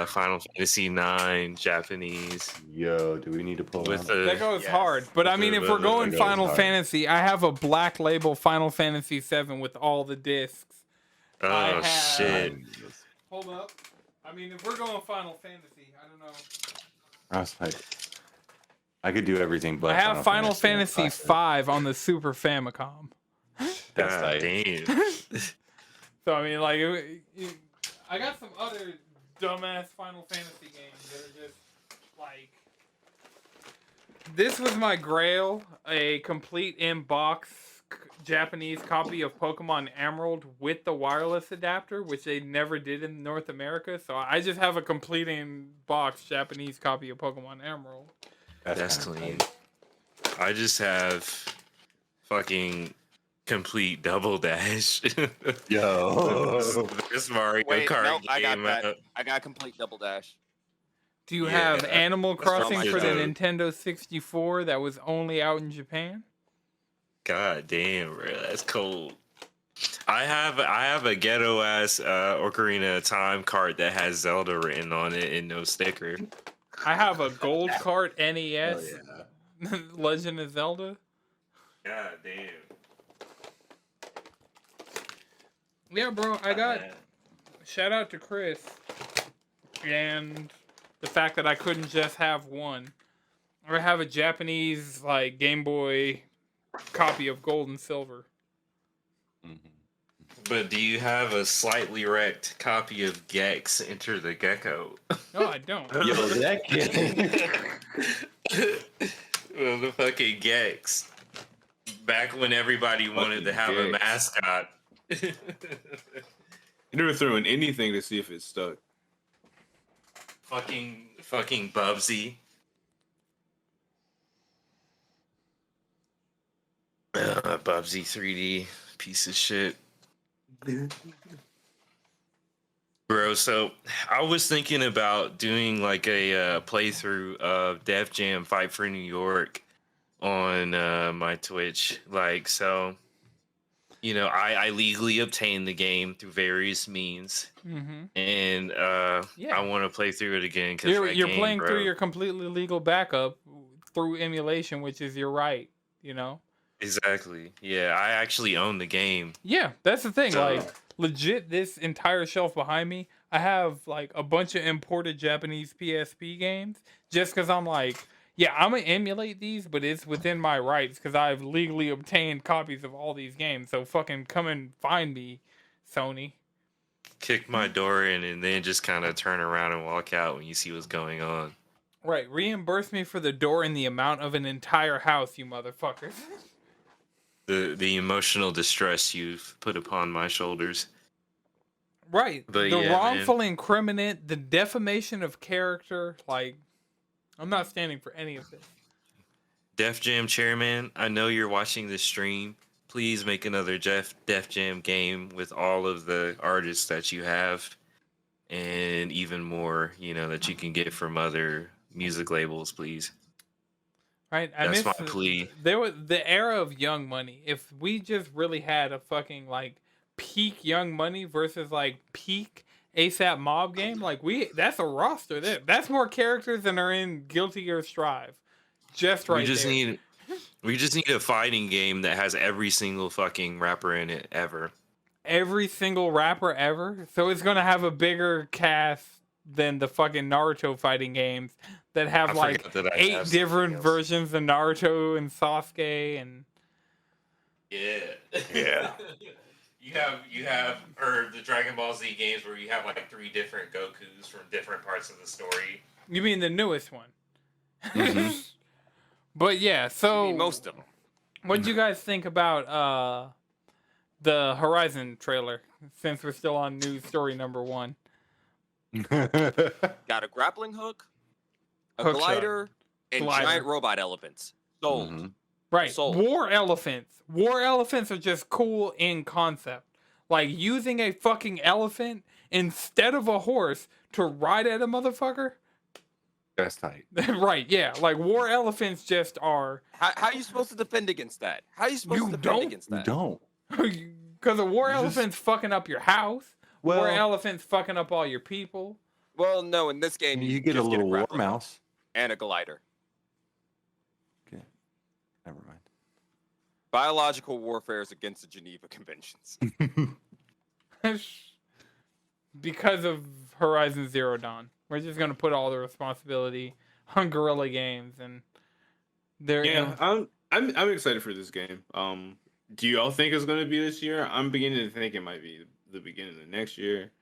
Final Fantasy 9 Japanese Yo, do we need to pull with out? the That goes Yes. hard. But I mean, if we're going goes Final hard. Fantasy, I have a black label Final Fantasy 7 with all the discs. I oh have- shit. Hold up. I mean, if we're going Final Fantasy, I don't know. I was like, I could do everything but I have Final Fantasy Classic. 5 on the Super Famicom. That's God tight. damn. So I mean, like, I got some other dumbass Final Fantasy games that are just like. This was my grail, a complete in-box Japanese copy of Pokemon Emerald with the wireless adapter, which they never did in North America. So I just have a complete in-box Japanese copy of Pokemon Emerald. That's kinda clean. tight. I just have fucking complete double dash. Yo. This Mario Wait, Kart no, I got game. that. I got complete double dash. Do you Yeah, have Animal that's what Crossing I'm for the doing. Nintendo 64 that was only out in Japan? God damn, bro, that's cold. I have a ghetto ass Ocarina of Time cart that has Zelda written on it and no sticker. I have a gold cart Oh, NES, yeah. Legend of Zelda. God damn. Yeah, bro, I got shout out to Chris and the fact that I couldn't just have one. I have a Japanese like Game Boy copy of Gold and Silver. Mhm. But do you have a slightly wrecked copy of Gex Enter the Gecko? No, I don't. Yo, that kid. Well, the fucking Gex. Back when everybody wanted to have a Gex. mascot. You never threw in anything to see if it stuck. fucking Bubsy. Bubsy 3D piece of shit. Bro, so I was thinking about doing like a playthrough of Def Jam Fight for New York on my Twitch. Like, so, you know, I legally obtained the game through various means, Mm-hmm. and Yeah. I want to play through it again. Cause You're that game, playing bro, through your completely legal backup through emulation, which is your right, you know? exactly. Yeah, I actually own the game. Yeah, that's the thing. So- Like, legit, this entire shelf behind me, I have like a bunch of imported Japanese PSP games just because I'm like, yeah, I'm gonna emulate these, but it's within my rights because I've legally obtained copies of all these games. So fucking come and find me, Sony. Kick my door in and then just kind of turn around and walk out when you see what's going on. Right, reimburse me for the door and the amount of an entire house, you motherfuckers. The emotional distress you've put upon my shoulders. Right, But the yeah, wrongful incriminate, the defamation of character. Like, I'm not standing for any of this. Def Jam chairman, I know you're watching this stream. Please make another Def Jam game with all of the artists that you have, and even more, you know, that you can get from other music labels, please. Right, I That's miss my plea. There was the era of Young Money. If we just really had a fucking like peak Young Money versus like peak ASAP Mob game, like that's a roster. That's more characters than are in Guilty or Strive. Just right there. We just need a fighting game that has every single fucking rapper in it ever. Every single rapper ever. So it's gonna have a bigger cast than the fucking Naruto fighting games that have I like forgot that I 8 have something different else. versions of Naruto and Sasuke and Yeah. Yeah. You have or the Dragon Ball Z games where you have like 3 different Gokus from different parts of the story. you mean the newest one. Mhm. But yeah, I so mean, most of them. what do you guys think about the Horizon trailer? Since we're still on news story number 1. Got a grappling hook, a Hook shot. glider, and Glider. giant robot elephants. Sold. Mhm. Right. Sold. War elephants. War elephants are just cool in concept. Like using a fucking elephant instead of a horse to ride at a motherfucker. That's tight. Right, yeah. Like war elephants just are How are you supposed to defend against that? How are you supposed You to defend don't. against You that? don't. because a war You just- elephant's fucking up your house. Well, War elephant's fucking up all your people. Well, no, in this game You get a just little war grappling hook mouse. and a glider. Okay, never mind. Biological warfare is against the Geneva Conventions. Because of Horizon Zero Dawn. We're just gonna put all the responsibility on Guerrilla Games, and they're Yeah, I'm excited for this game. Do you all think it's going to be this year? I'm beginning to think it might be the beginning of next year,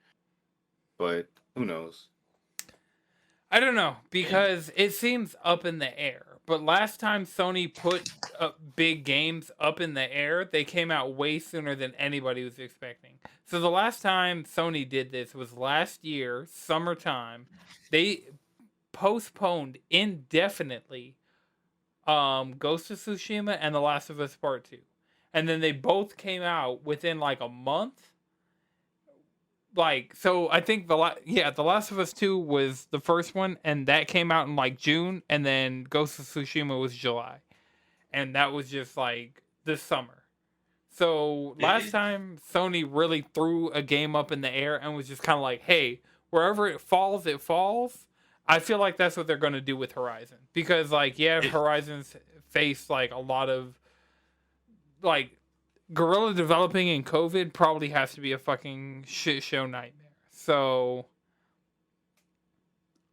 but who knows? I don't know, because it seems up in the air. But last time Sony put big games up in the air, they came out way sooner than anybody was expecting. So the last time Sony did this was last year, summertime. They postponed indefinitely Ghost of Tsushima and The Last of Us Part 2. And then they both came out within like a month. Like, so I think The Last of Us 2 was the first one, and that came out in like June, and then Ghost of Tsushima was July. And that was just like this summer. So last time Sony really threw a game up in the air and was just kind of like, hey, wherever it falls, it falls. I feel like that's what they're going to do with Horizon. Because, like, yeah, Horizon's faced like a lot of like Guerrilla developing in COVID probably has to be a fucking shit show nightmare. So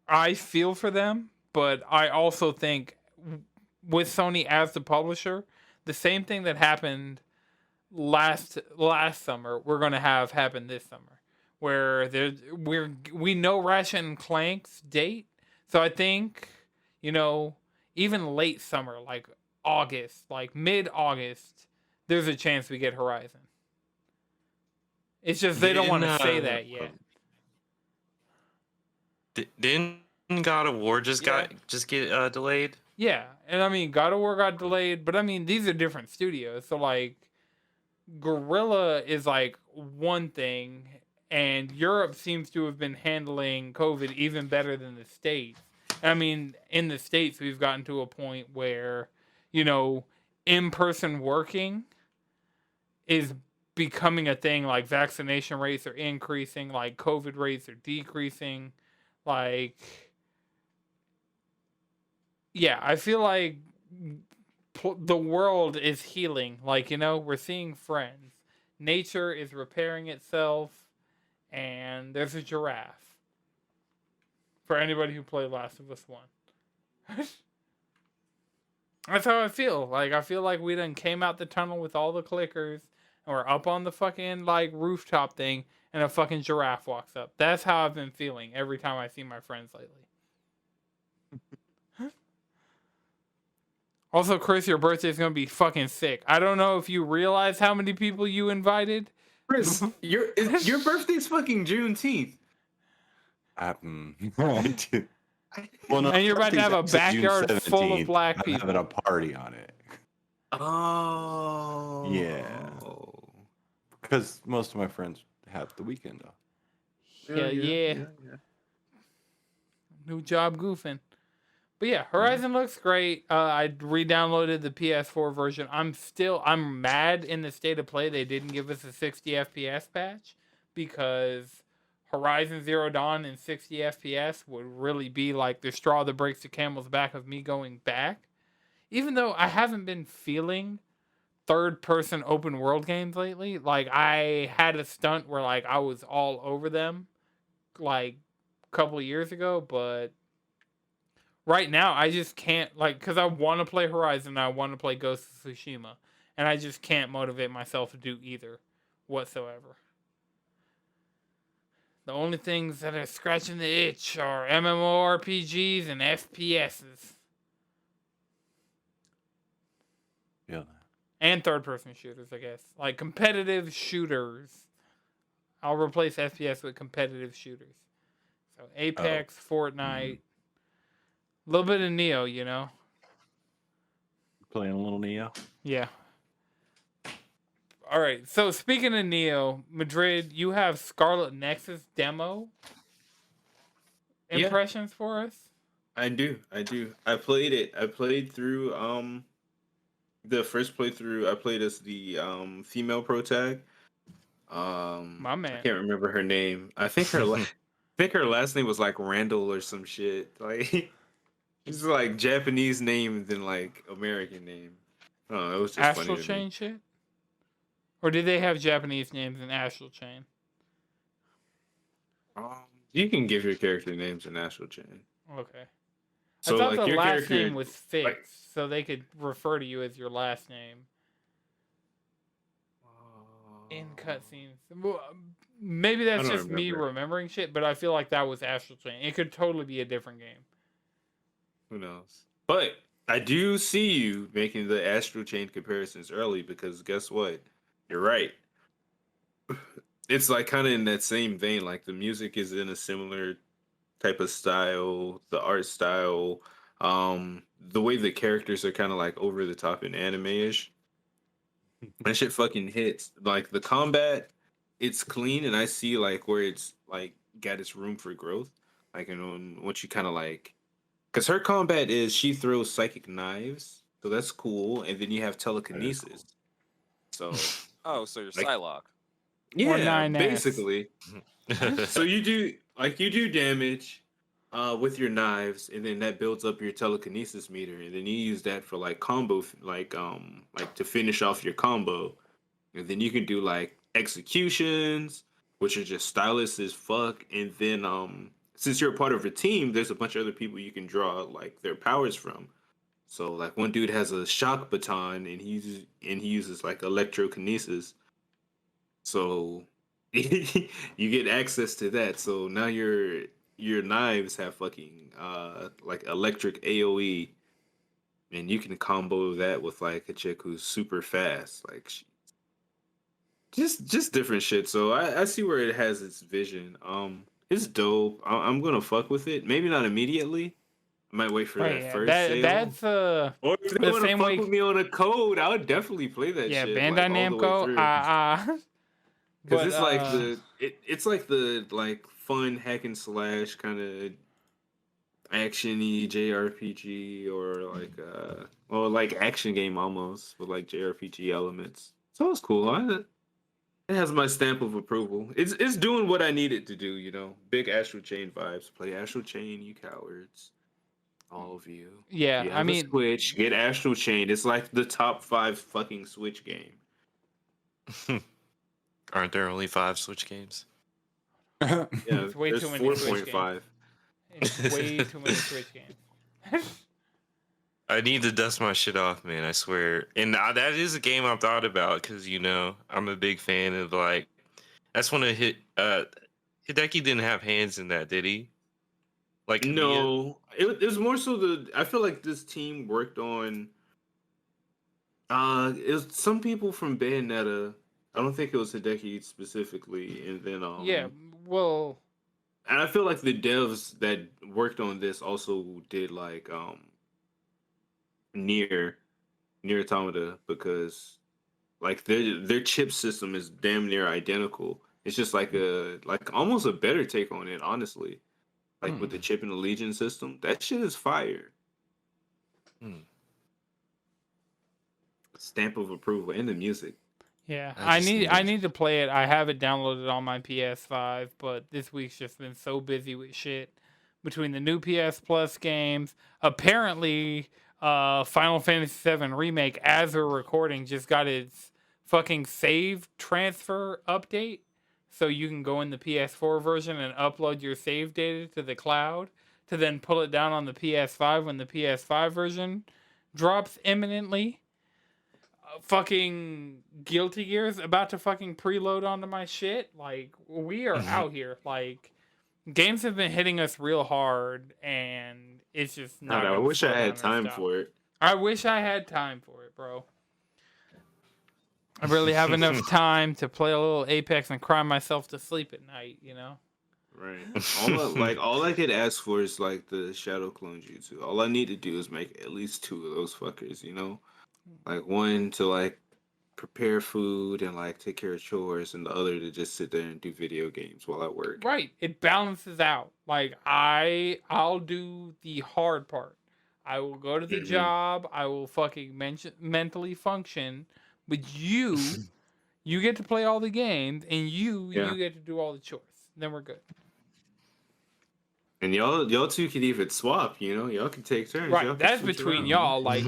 I feel for them, but I also think with Sony as the publisher, the same thing that happened last summer, we're gonna have happen this summer, where we know Ratchet and Clank's date, so I think even late summer, like August, like mid-August, there's a chance we get Horizon. It's just they don't want to say that yet. Didn't God of War just get delayed? Yeah, and I mean God of War got delayed, but I mean these are different studios, so like Guerrilla is like one thing, and Europe seems to have been handling COVID even better than the States. I mean, in the States, we've gotten to a point where, in-person working is becoming a thing. Like, vaccination rates are increasing, like, COVID rates are decreasing. Like, yeah, I feel like the world is healing. Like, we're seeing friends. Nature is repairing itself, and there's a giraffe. For anybody who played Last of Us 1. That's how I feel. Like, I feel like we done came out the tunnel with all the clickers, and we're up on the fucking, like, rooftop thing, and a fucking giraffe walks up. That's how I've been feeling every time I see my friends lately. Also, Chris, your birthday is going to be fucking sick. I don't know if you realize how many people you invited. Chris, your birthday's fucking Juneteenth. Well, no, And you're about to have a backyard full of black I'm people. having a party on it. Oh. Yeah. Because most of my friends have the weekend off. Yeah. New job goofing. But yeah, Horizon looks great. I re-downloaded the PS4 version. I'm mad in the state of play they didn't give us a 60 FPS patch, because Horizon Zero Dawn in 60 FPS would really be like the straw that breaks the camel's back of me going back. Even though I haven't been feeling third-person open world games lately. Like, I had a stunt where like I was all over them like a couple of years ago, but right now, I just can't, like, because I want to play Horizon and I want to play Ghost of Tsushima, and I just can't motivate myself to do either whatsoever. The only things that are scratching the itch are MMORPGs and FPSs. Yeah. And third-person shooters, I guess. Like, competitive shooters. I'll replace FPS with competitive shooters. So, Apex, Fortnite, a little bit of Neo, Playing a little Neo. Yeah. All right. So speaking of Neo, Madrid, you have Scarlet Nexus demo impressions for us? I do. I played it. I played through the first playthrough. I played as the female protag. My man. I can't remember her name. I think her think her last name was like Randall or some shit. Like it's like Japanese name than like American name. Oh, it was just funny Astral to Chain me. shit? Or did they have Japanese names in Astral Chain? You can give your character names in Astral Chain. Okay. I So thought like the your last character, name was like, fixed, so they could refer to you as your last name in cutscenes. Well, maybe I that's don't just me remember. remembering shit, but I feel like that was Astral Chain. It could totally be a different game. Who knows? But I do see you making the Astral Chain comparisons early because guess what? You're right. It's like kind of in that same vein. Like the music is in a similar type of style, the art style, the way the characters are kind of like over the top and anime-ish. That shit fucking hits. Like the combat, it's clean, and I see like where it's like got its room for growth. Like, you know, and what you kind of like, because her combat is she throws psychic knives, so that's cool, and then you have telekinesis. So Oh, so you're like, Psylocke. Or yeah, 9S. basically. So you do damage with your knives, and then that builds up your telekinesis meter, and then you use that for like combo, like to finish off your combo, and then you can do like executions, which are just stylish as fuck, and then since you're a part of a team, there's a bunch of other people you can draw like their powers from. So like one dude has a shock baton, and he uses like electrokinesis. So you get access to that. So now your knives have fucking like electric AoE, and you can combo that with like a chick who's super fast. Like just different shit. So I see where it has its vision. It's dope. I'm gonna fuck with it. Maybe not immediately. I might wait for Right, that yeah. first sale. That's Or if they the want to same fuck way. with me on a code, I would definitely play that Yeah, shit Bandai like all the way Namco. through. Because But it's like it's like the like fun hack and slash kind of actiony JRPG or like well like action game almost with like JRPG elements. So it's cool. It has my stamp of approval. It's doing what I need it to do. You know, big Astral Chain vibes. Play Astral Chain, you cowards. All of you. yeah, If you I have a mean, Switch, get Astral Chain. It's like the top 5 fucking Switch game. Aren't there only 5 Switch games? Yeah, It's way there's too many Switch 4.5. it's way too many Switch games. I need to dust my shit off, man. I swear. And that is a game I've thought about because you know I'm a big fan of like. That's when Hideki didn't have hands in that, did he? Like Kamiya? No, it was more so I feel like this team worked on. It was some people from Bayonetta. I don't think it was Hideki specifically, and then Yeah, well, and I feel like the devs that worked on this also did like near Automata because like their chip system is damn near identical. It's just like almost a better take on it, honestly. Like with the chip and the Legion system, that shit is fire. Stamp of approval and the music. yeah. I I just need need- to play it. I have it downloaded on my PS5, but this week's just been so busy with shit between the new PS Plus games. Apparently, Final Fantasy VII Remake, as we're recording, just got its fucking save transfer update. So you can go in the PS4 version and upload your save data to the cloud to then pull it down on the PS5 when the PS5 version drops imminently. Fucking Guilty Gear's about to fucking preload onto my shit. Like, we are out here. Like, games have been hitting us real hard, and it's just not. God, I gonna wish I slow had down or time stop. for it. I wish I had time for it, bro. I really have enough time to play a little Apex and cry myself to sleep at night, you know? Right. All I could ask for is like the Shadow Clone Jutsu. All I need to do is make at least 2 of those fuckers, you know? Like one to like prepare food and like take care of chores, and the other to just sit there and do video games while I work. Right. It balances out. Like, I'll do the hard part. I will go to the job. I will fucking mentally function. But you get to play all the games, and you Yeah. get to do all the chores. Then we're good. And y'all two can even swap. Y'all can take turns. Y'all Right, can that's switch between around. y'all. Like,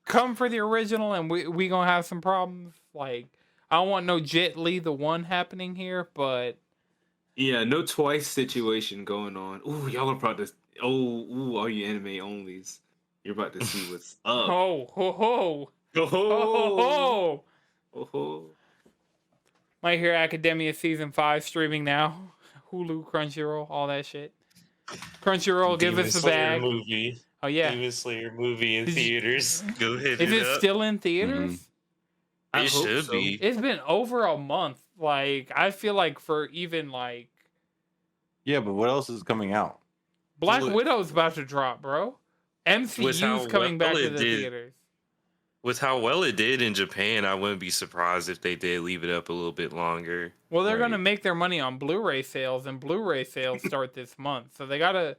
come for the original, and we gonna have some problems. Like, I don't want no Jet Li the one happening here, but Yeah, no twice situation going on. Ooh, y'all are about to. All you anime onlys. You're about to see what's up. ho ho ho Oh, ho ho. oh. My Hero Academia season 5 streaming now. Hulu, Crunchyroll, all that shit. Crunchyroll, give Demon us the Slayer bag. movie. Oh yeah, Demon Slayer movie in Did you- theaters. Go hit is it it up. still in theaters? I It hope should so. be. It's been over a month. Like, I feel like for even like Yeah, but what else is coming out? Black Well, Widow's about to drop, bro. MCU's how coming back well to it the did. theaters. With how well it did in Japan, I wouldn't be surprised if they did leave it up a little bit longer. Well, they're gonna Right. make their money on Blu-ray sales, and Blu-ray sales start this month, so they gotta,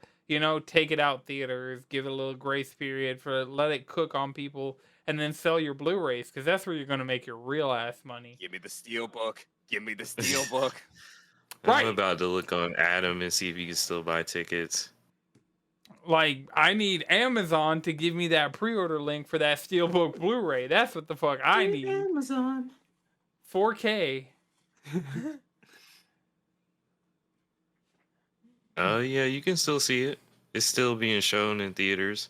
take it out theaters, give it a little grace period for let it cook on people, and then sell your Blu-rays, because that's where you're gonna make your real ass money. Give me the steelbook. Give me the steelbook. Right. I'm about to look on Adam and see if you can still buy tickets. Like, I need Amazon to give me that pre-order link for that Steelbook Blu-ray. That's what the fuck I need. Amazon. 4K. Oh yeah, you can still see it. It's still being shown in theaters.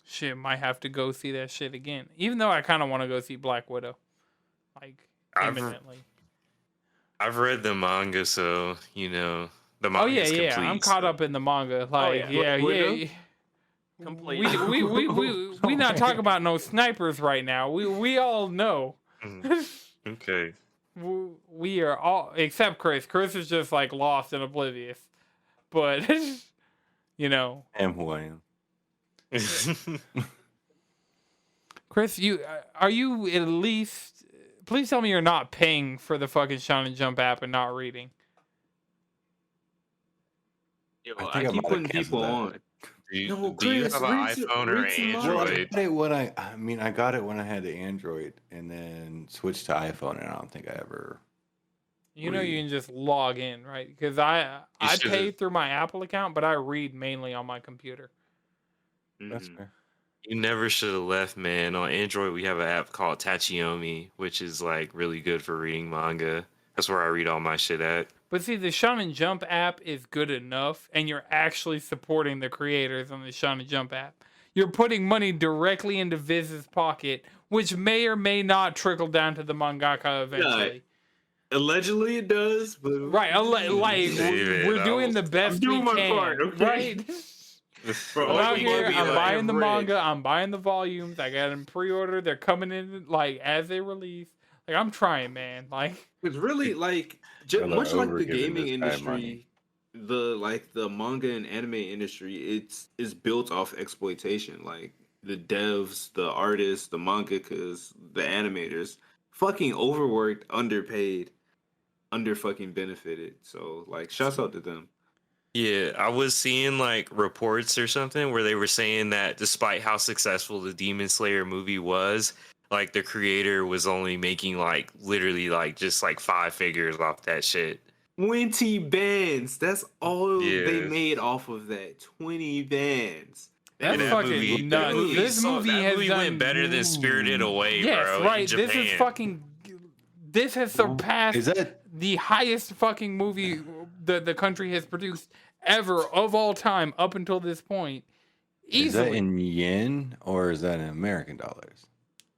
Shit, might have to go see that shit again. Even though I kind of want to go see Black Widow. Like, imminently. I've read the manga, so the Oh manga yeah, is yeah. complete. I'm caught so- up in the manga. Like, yeah. yeah, Widow? yeah. Complete. We not talking about no snipers right now. We all know. Mm, okay. We are all except Chris. Chris is just like lost and oblivious. But I am who I am. Chris, are you at least? Please tell me you're not paying for the fucking Shonen Jump app and not reading. Yo, I think I I keep might have putting canceled people that. on. Do you, No, do you Chris, have an read some- iPhone or read some manga. Well, I Android? got it when I got it when I had the Android, and then switched to iPhone, and I don't think I ever. You know you Read. can just log in, right? Because I should've- pay through my Apple account, but I read mainly on my computer. That's Mhm. fair. You never should have left, man. On Android, we have an app called Tachiomi, which is like really good for reading manga. That's where I read all my shit at. But see, the Shonen Jump app is good enough, and you're actually supporting the creators on the Shonen Jump app. You're putting money directly into Viz's pocket, which may or may not trickle down to the mangaka eventually. Allegedly, it does, but Right, like Yeah, we're that doing was- the best doing we my can, part, okay? right? Bro, I'm all out you here, need I'm is buying the bread. manga, I'm buying the volumes, I got them pre-ordered, they're coming in like as they release. Like, I'm trying, man. Like, It's really like Y'all are much like the overgiving gaming this guy money. industry, the manga and anime industry, it's built off exploitation. Like the devs, the artists, the mangakas, the animators, fucking overworked, underpaid, under fucking benefited. So like, shouts out to them. Yeah, I was seeing like reports or something where they were saying that despite how successful the Demon Slayer movie was, like the creator was only making like literally like just like 5 figures off that shit. 20 bands. That's all they Yeah. made off of that. 20 bands. that's that fucking movie- nuts. that This saw- movie that has movie done went better than Spirited Away, yes, bro. right. In This is Japan. fucking. This has surpassed Is that the highest fucking movie the country has produced ever of all time up until this point. is that Easily, in yen or is that in American dollars?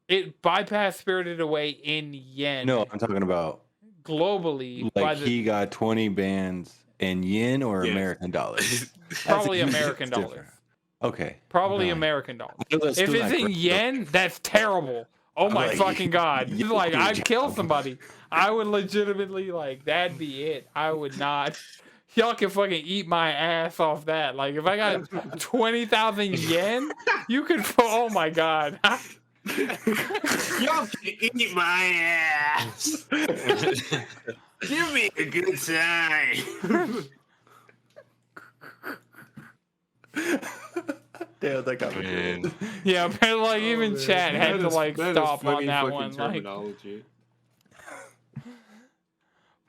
it bypassed Spirited Away in yen. No, I'm talking about globally by like the he got 20 bands in yen or Yes. American dollars. probably That's American different. dollars. Okay. Probably No. American dollars. I know that's If still it's not in correct, yen, that's terrible. Oh my Like, fucking god! yeah, Like, I'd yeah. kill somebody. I would legitimately like that'd be it. I would not. Y'all can fucking eat my ass off that. Like, if I got 20,000 yen, you could. Oh my god! Y'all can eat my ass. Give me a good time. Damn, that got me Man. good. Yeah, but like even chat had to like That is stop on funny that fucking one. Like, terminology.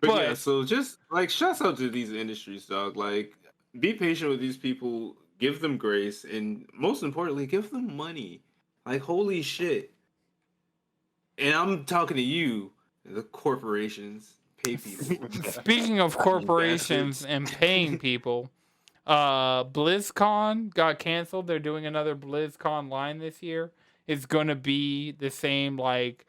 But yeah, But- so just like shouts out to these industries, dog. Like be patient with these people. Give them grace, and most importantly, give them money. Like holy shit. And I'm talking to you, the corporations pay people. Speaking of corporations Bastards. and paying people, BlizzCon got canceled. They're doing another BlizzCon line this year. It's gonna be the same like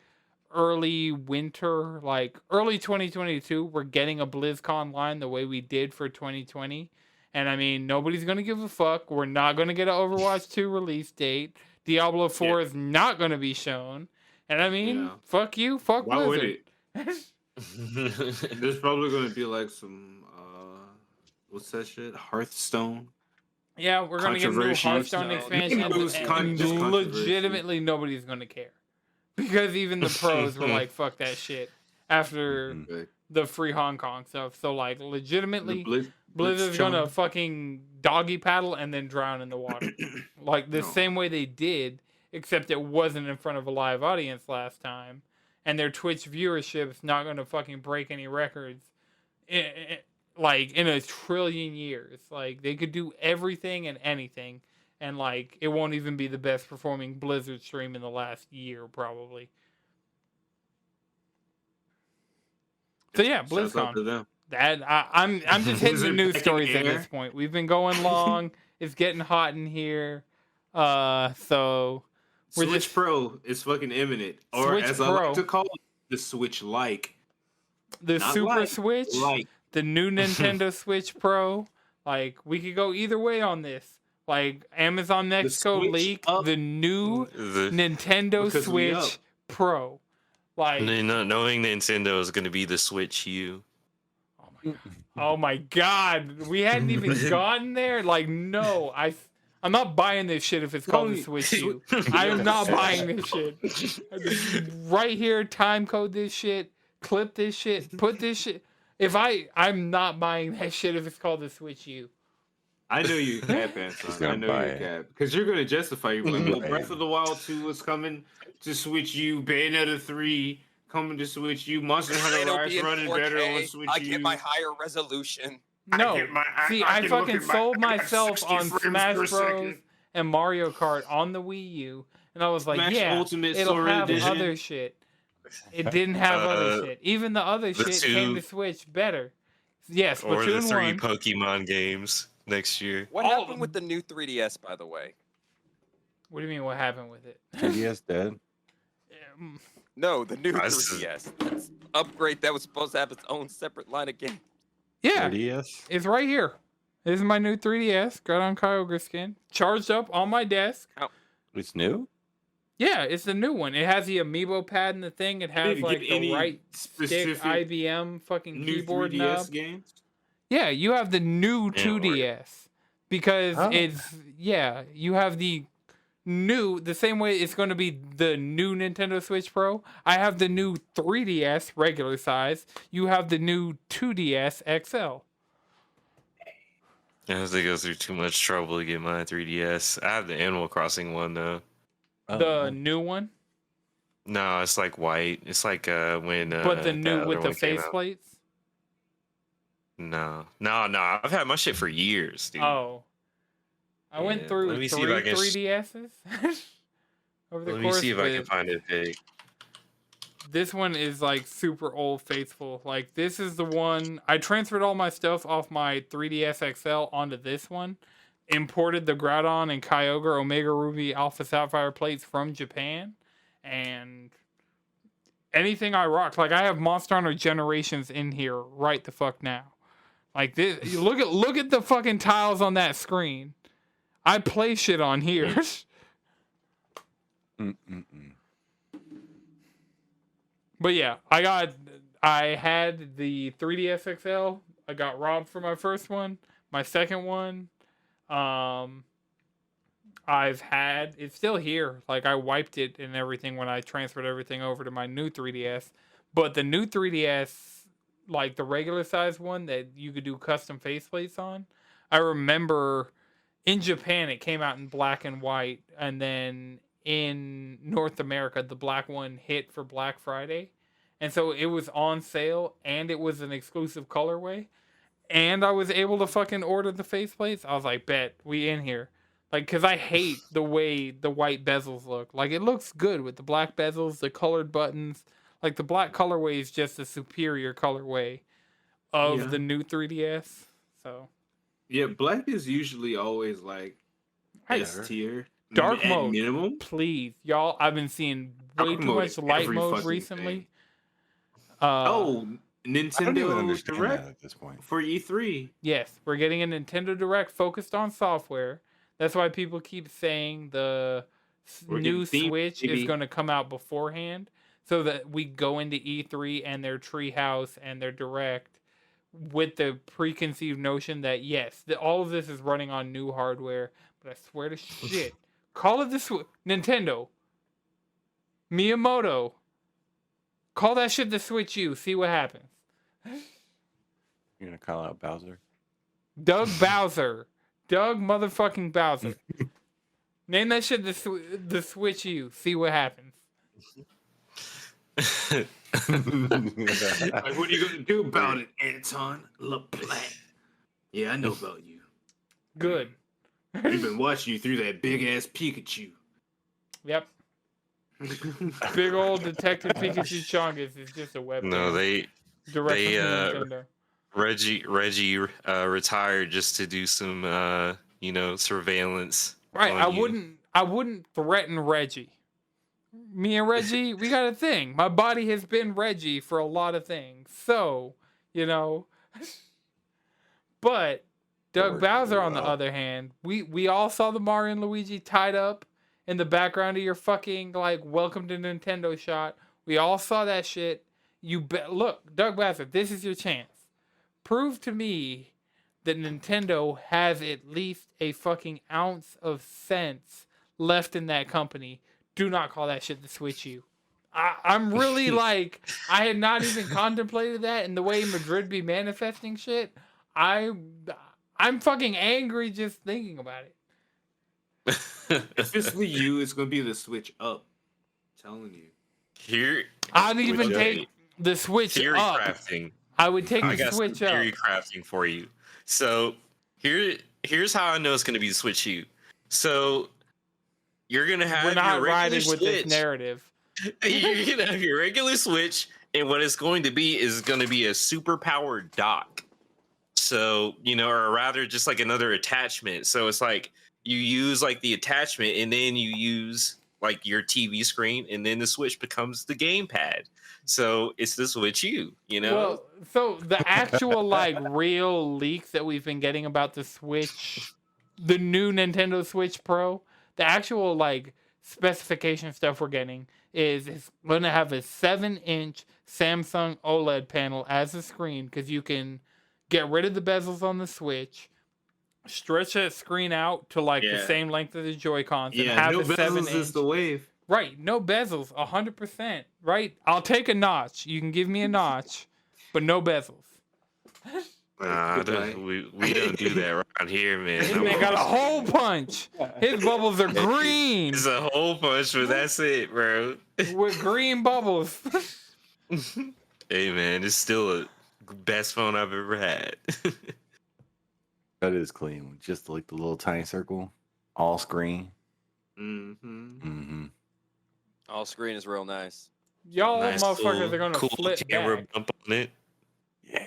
early winter, like early 2022. We're getting a BlizzCon line the way we did for 2020. And I mean, nobody's gonna give a fuck. We're not gonna get an Overwatch 2 release date. Diablo 4 is not gonna be shown. And I mean, Yeah. fuck you, fuck Why would Blizzard. it? There's probably gonna be like some what's that shit? Hearthstone. Yeah, we're gonna get a new Controversial Hearthstone stuff. expansion, It was and just controversy. legitimately nobody's gonna care because even the pros were like, "Fuck that shit." After Like, the free Hong Kong stuff, so like, the legitimately, Blizz Blizzard's gonna challenge. fucking doggy paddle and then drown in the water, like the No. same way they did, except it wasn't in front of a live audience last time, and their Twitch viewership's not gonna fucking break any records. Like in a trillion years. Like they could do everything and anything, and like it won't even be the best performing Blizzard stream in the last year probably. So yeah, Shouts out to BlizzCon. them. I'm just hitting the Blizzard news back in stories the at air. this point. We've been going long. It's getting hot in here. So we're Switch just Pro is fucking imminent, or Switch as I Pro. like to call it, the Switch Like. the Not Super like, Switch, Like. the new Nintendo Switch Pro. Like we could go either way on this. Like Amazon Mexico Switch leaked up. the new The, Nintendo Because we up. Switch Pro. Like not knowing Nintendo is going to be the Switch U. oh my god, we hadn't even gotten there. Like no, I'm not buying this shit if it's called the Tony, Switch U. I am not buying this shit. Right here, time code this shit, clip this shit, put this shit. I'm not buying that shit if it's called the Switch U. I know you cap, Anson. gonna I know buy you it. cap. Because you're going to justify your like, Right. Breath of the Wild 2 is coming to Switch U. Bayonetta 3 coming to Switch U. Monster Hunter It'll Rise be in running 4K. better on Switch I U. get my higher resolution. No, I I can look fucking at my- sold I got myself 60 on frames Smash per Bros. second. And Mario Kart on the Wii U, and I was like, Smash yeah, Ultimate it'll Sword have Edition. other shit. It didn't have other shit. Even the other the shit came to two- Switch better. Yes, Or the Splatoon 3 1. Pokemon games next year. What All of happened them. with the new 3DS, by the way? What do you mean? What happened with it? 3DS dead. No, the new I s- 3DS. That's upgrade that was supposed to have its own separate line of games. Yeah, 3DS. it's right here. This is my new 3DS. Got on Kyogre skin. Charged up on my desk. It's new. Yeah, it's the new one. It has the amiibo pad and the thing. It has didn't like get the any right stick specific IBM fucking New keyboard 3DS knob. games. Yeah, you have the new Yeah, 2DS because Oh. you have the new the same way it's going to be the new Nintendo Switch Pro. I have the new 3DS regular size. You have the new 2DS XL. I have to go through too much trouble to get my 3DS. I have the Animal Crossing one though. The new one, No, it's like white. It's like when but the new other with the one came out. faceplates. No. I've had my shit for years, dude. Oh. I went Yeah, through let me see three if I can 3DSs over the Let me course. see if I but can find a pic. This one is like super old faithful. Like this is the one I transferred all my stuff off my 3DS XL onto this one. Imported the Groudon and Kyogre Omega Ruby Alpha Sapphire plates from Japan, and anything I rocked. Like I have Monster Hunter Generations in here right the fuck now. Like this, you look at the fucking tiles on that screen. I play shit on here. Mm-mm-mm. But yeah, I had the 3DS XL. I got robbed for my first one. My second one, I've had it's still here. Like I wiped it and everything when I transferred everything over to my new 3DS. But the new 3DS, like the regular size one that you could do custom faceplates on, I remember in Japan it came out in black and white, and then in North America the black one hit for Black Friday. And so it was on sale and it was an exclusive colorway. and I was able to fucking order the faceplates, I was like, bet, we in here. Like, because I hate the way the white bezels look. Like, it looks good with the black bezels, the colored buttons. Like, the black colorway is just a superior colorway of the new 3DS. So, Yeah, black is usually always like Hey, S tier. dark at mode, minimum. please. Y'all, I've been seeing way Dark too mode much is light every mode fucking recently. thing. I Oh, don't even Nintendo understand Direct that at this point. for E3. Yes, we're getting a Nintendo Direct focused on software. That's why people keep saying the We're new getting themed, Switch is baby. going to come out beforehand, so that we go into E3 and their Treehouse and their Direct with the preconceived notion that yes, all of this is running on new hardware. But I swear to shit, call it this Nintendo, Miyamoto, call that shit the Switch U. See what happens. You're gonna call out Bowser? Doug Bowser. Doug motherfucking Bowser. Name that shit the Switch U. See what happens. Like, what are you gonna do about it, Anton LaPlante? Yeah, I know about you. Good. We've been watching you through that big ass Pikachu. Yep. Big old Detective Pikachu Chongus is just a webcam. No, direct from Nintendo. Reggie retired just to do some surveillance. Right. on you. I wouldn't threaten Reggie. Me and Reggie, we got a thing. My body has been Reggie for a lot of things. So, But Doug worked Bowser, really on the well. other hand, we all saw the Mario and Luigi tied up in the background of your fucking like welcome to Nintendo shot. We all saw that shit. Look, Doug Bowser, this is your chance. Prove to me that Nintendo has at least a fucking ounce of sense left in that company. Do not call that shit the Switch U. I'm really like, I had not even contemplated that, and the way Madrid be manifesting shit, I'm fucking angry just thinking about it. If it's Wii U, it's gonna be the Switch Up. I'm telling you. Here, I'd even Switch take the Switch theory up. crafting. I would take I the got some Switch up. theory crafting for you. So here's how I know it's gonna be the Switch U. So you're gonna have We're not your regular riding with Switch. this narrative. You're gonna have your regular Switch, and what it's going to be is going to be a super powered dock. So, or rather just like another attachment. So it's like you use like the attachment, and then you use like your TV screen, and then the Switch becomes the gamepad. So it's the Switch U, Well, so the actual like real leaks that we've been getting about the Switch, the new Nintendo Switch Pro, the actual like specification stuff we're getting is it's going to have a 7-inch Samsung OLED panel as a screen, because you can get rid of the bezels on the Switch, stretch that screen out to like the Yeah. same length of the Joy-Cons, and Yeah, have no a bezels 7-inch. is the wave. Right, no bezels, 100%. Right, I'll take a notch. You can give me a notch, but no bezels. Nah, Goodbye. we don't do that around here, man. This man got a hole punch. His bubbles are green It's a whole bunch, but that's it, bro. with green bubbles. Hey, man, it's still a best phone I've ever had. That is clean. Just like the little tiny circle, all screen. Mm-hmm. All screen is real nice. Y'all Nice motherfuckers little are gonna cool flip camera back. bump on it. Yeah.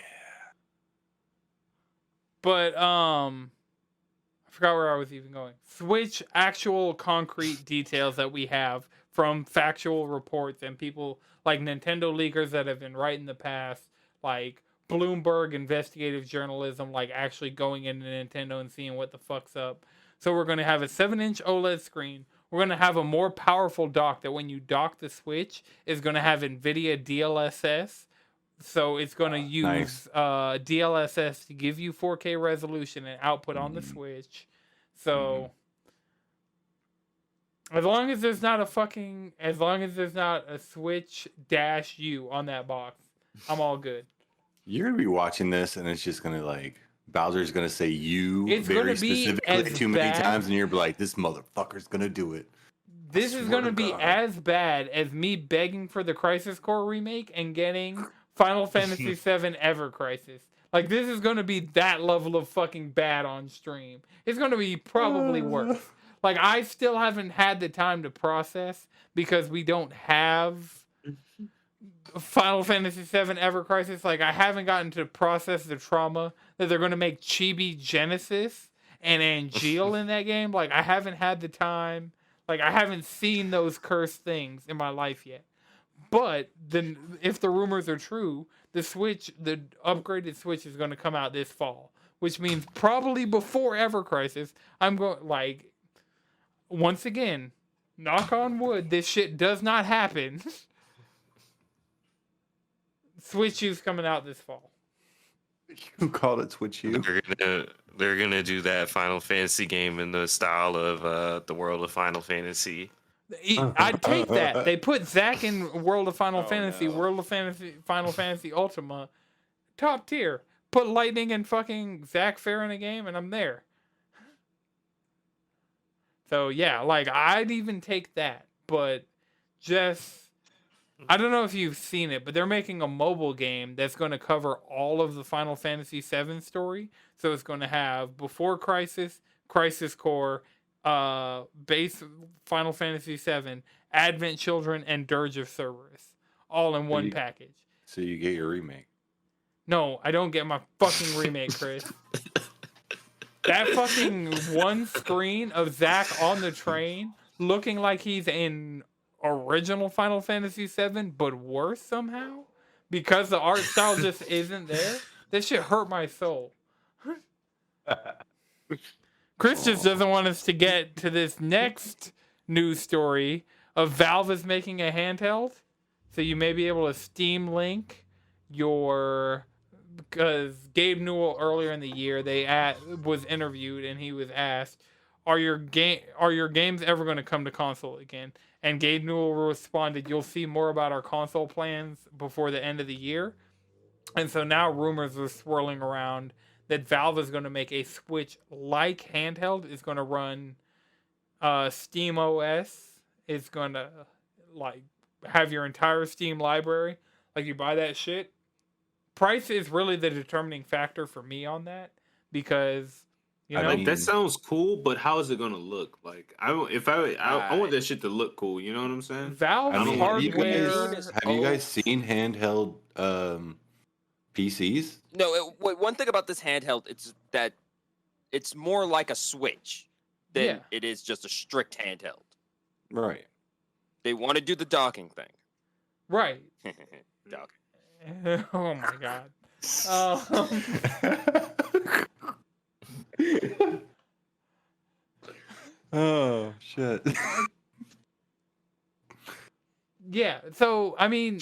But I forgot where I was even going. Switch actual concrete details that we have from factual reports and people like Nintendo leakers that have been right in the past, like Bloomberg investigative journalism, like actually going into Nintendo and seeing what the fuck's up. So we're going to have a 7-inch OLED screen. We're going to have a more powerful dock that when you dock the Switch is going to have NVIDIA DLSS. So it's going to use Nice. DLSS to give you 4K resolution and output on the Switch. So as long as there's not a Switch -U on that box, I'm all good. You're gonna be watching this, and it's just gonna like Bowser's gonna say "you" It's very gonna be specifically as too many bad- times, and you're like, "This motherfucker's gonna do it." This is swear going to to be God. as bad as me begging for the Crisis Core remake and getting Final Fantasy VII Ever Crisis. Like, this is going to be that level of fucking bad on stream. It's going to be probably worse. Like, I still haven't had the time to process because we don't have Final Fantasy VII Ever Crisis. Like, I haven't gotten to process the trauma that they're going to make Chibi Genesis and Angel in that game. Like, I haven't had the time. Like, I haven't seen those cursed things in my life yet. But then, if the rumors are true, the upgraded Switch is going to come out this fall, which means probably before Ever Crisis. I'm going, like, once again, knock on wood, this shit does not happen. Switch U's coming out this fall. You called it Switch U. They're gonna do that Final Fantasy game in the style of the World of Final Fantasy. I'd take that. They put Zack in World of Final Fantasy, no. World of Fantasy, Final Fantasy Ultima, top tier. Put Lightning and fucking Zack Fair in a game, and I'm there. So yeah, like I'd even take that, but just I don't know if you've seen it, but they're making a mobile game that's going to cover all of the Final Fantasy VII story. So it's going to have Before Crisis, Crisis Core, base Final Fantasy VII, Advent Children, and Dirge of Cerberus, all in one package. So you get your remake. No, I don't get my fucking remake, Chris. That fucking one screen of Zack on the train looking like he's in original Final Fantasy VII, but worse somehow because the art style just isn't there. This shit hurt my soul. Chris just doesn't want us to get to this next news story of Valve is making a handheld, so you may be able to Steam Link your. Because Gabe Newell earlier in the year was interviewed and he was asked, "Are your games ever going to come to console again?" And Gabe Newell responded, "You'll see more about our console plans before the end of the year." And so now rumors are swirling around that Valve is going to make a Switch-like handheld. It's going to run Steam OS. It's going to like have your entire Steam library. Like you buy that shit. Price is really the determining factor for me on that because you know Like that sounds cool, but how is it gonna look? Like I want that shit to look cool. You know what I'm saying? Valve's I mean, hardware. have you guys seen handheld PCs? No, one thing about this handheld, it's that it's more like a Switch than it is just a strict handheld. Right. They want to do the docking thing. Right. Docking. Oh my god. Oh shit. Yeah, so I mean,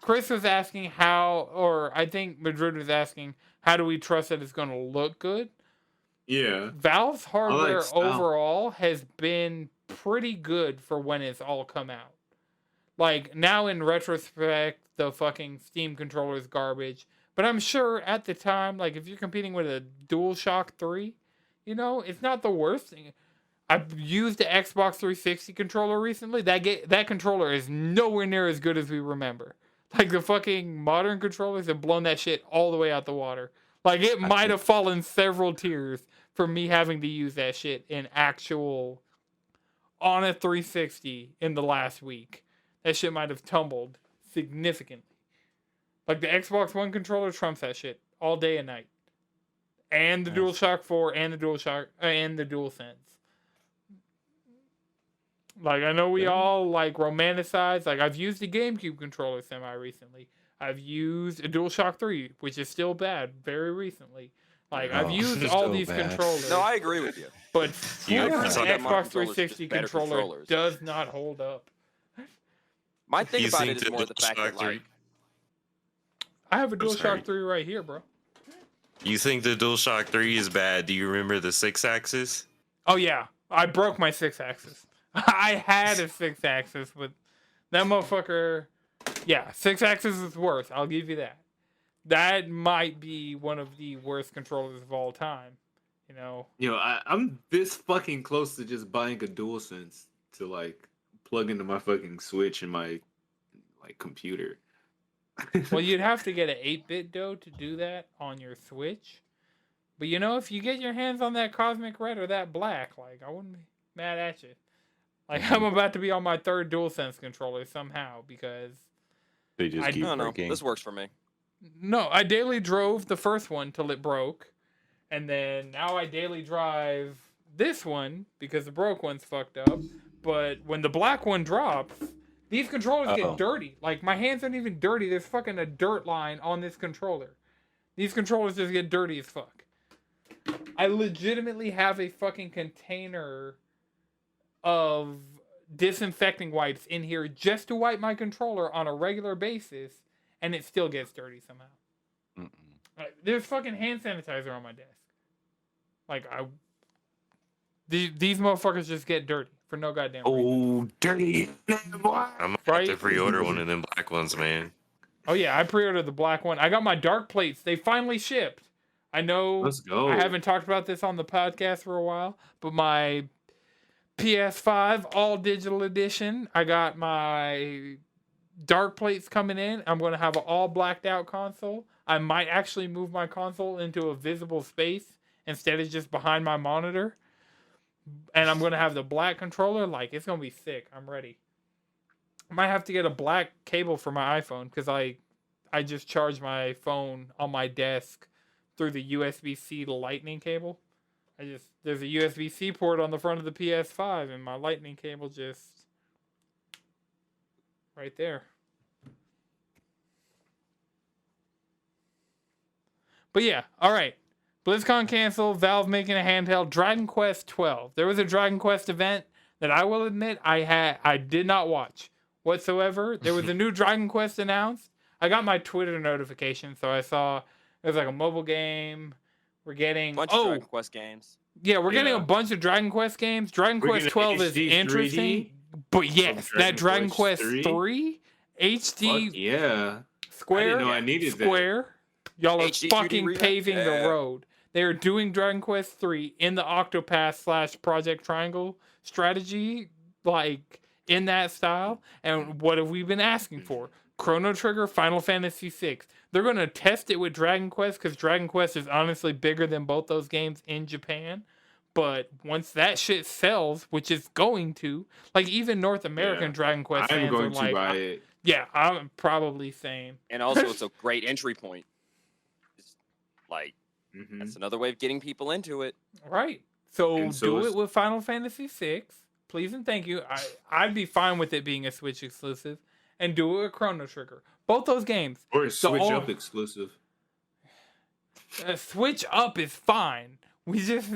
Chris was asking how, or I think Madrid was asking, how do we trust that it's going to look good? Yeah. Valve's hardware style. overall has been pretty good for when it's all come out. Like, now in retrospect, the fucking Steam controller is garbage. But I'm sure at the time, like, if you're competing with a DualShock 3, you know, it's not the worst thing. I've used the Xbox 360 controller recently. That controller is nowhere near as good as we remember. Like, the fucking modern controllers have blown that shit all the way out the water. Like, it might have fallen several tiers for me having to use that shit in actual on a 360 in the last week. That shit might have tumbled significantly. Like, the Xbox One controller trumps that shit all day and night. And the DualShock 4 and the DualShock and the DualSense. Like, I know we all, like, romanticize. Like, I've used the GameCube controller semi-recently. I've used a DualShock 3, which is still bad, very recently. Like, I've used all these controllers. No, I agree with you. But You the saw that Xbox controllers 360 just better controller controllers. does not hold up. My thing You about think it is the more the fact that, DualShock 3 like, I have a I'm sorry. DualShock 3 right here, bro. You think the DualShock 3 is bad? Do you remember the 6-axis? Oh, yeah. I broke my 6-axis. I had a 6-axis, but that motherfucker... Yeah, 6-axis is worse. I'll give you that. That might be one of the worst controllers of all time. You know? Yo, I'm this fucking close to just buying a DualSense to like plug into my fucking Switch and my like computer. Well, you'd have to get an 8-bit though to do that on your Switch. But if you get your hands on that Cosmic Red or that Black, like I wouldn't be mad at you. Like I'm about to be on my third DualSense controller somehow because They just keep No, no, breaking. this works for me. no, I daily drove the first one till it broke, and then now I daily drive this one because the broke one's fucked up. But when the black one drops, these controllers Uh-oh. get dirty. Like my hands aren't even dirty. There's fucking a dirt line on this controller. These controllers just get dirty as fuck. I legitimately have a fucking container of disinfecting wipes in here just to wipe my controller on a regular basis, and it still gets dirty somehow. Mm-mm. There's fucking hand sanitizer on my desk. These motherfuckers just get dirty for no goddamn reason. Oh, dirty boy. I'm gonna Right? have to pre-order one of them black ones, man. Oh yeah, I pre-ordered the black one. I got my dark plates. They finally shipped. I know Let's go. I haven't talked about this on the podcast for a while, but my PS5 all digital edition, I got my dark plates coming in. I'm going to have an all blacked out console. I might actually move my console into a visible space instead of just behind my monitor. And I'm going to have the black controller. Like, it's going to be sick. I'm ready. I might have to get a black cable for my iPhone because I just charge my phone on my desk through the USB-C lightning cable. There's a USB-C port on the front of the PS5 and my lightning cable just right there. But yeah, all right. BlizzCon canceled, Valve making a handheld, Dragon Quest 12. There was a Dragon Quest event that I will admit I did not watch whatsoever. There was a new Dragon Quest announced. I got my Twitter notification, so I saw there's like a mobile game. We're getting Bunch of Dragon Quest games. Yeah, we're getting Yeah. a bunch of Dragon Quest games. Dragon We're Quest getting 12 is HD interesting, 3D but yes, from that Dragon Dragon Quest Quest 3 HD Fuck yeah. Square, I didn't know I needed that. Square, y'all are HD 3D fucking remake? paving the Yeah. road. They are doing Dragon Quest 3 in the Octopath / Project Triangle strategy, like in that style. And what have we been asking for? Chrono Trigger, Final Fantasy VI. They're going to test it with Dragon Quest because Dragon Quest is honestly bigger than both those games in Japan. But once that shit sells, which is going to, like even North American Yeah. Dragon Quest I'm fans going are to like, buy it. yeah, I'm probably same. And also, it's a great entry point. It's like, Mhm. that's another way of getting people into it. Right. So And so do is- it with Final Fantasy VI. Please and thank you. I'd be fine with it being a Switch exclusive. And do it with Chrono Trigger. Both those games. Or a Switch all- Up exclusive. Switch Up is fine. We just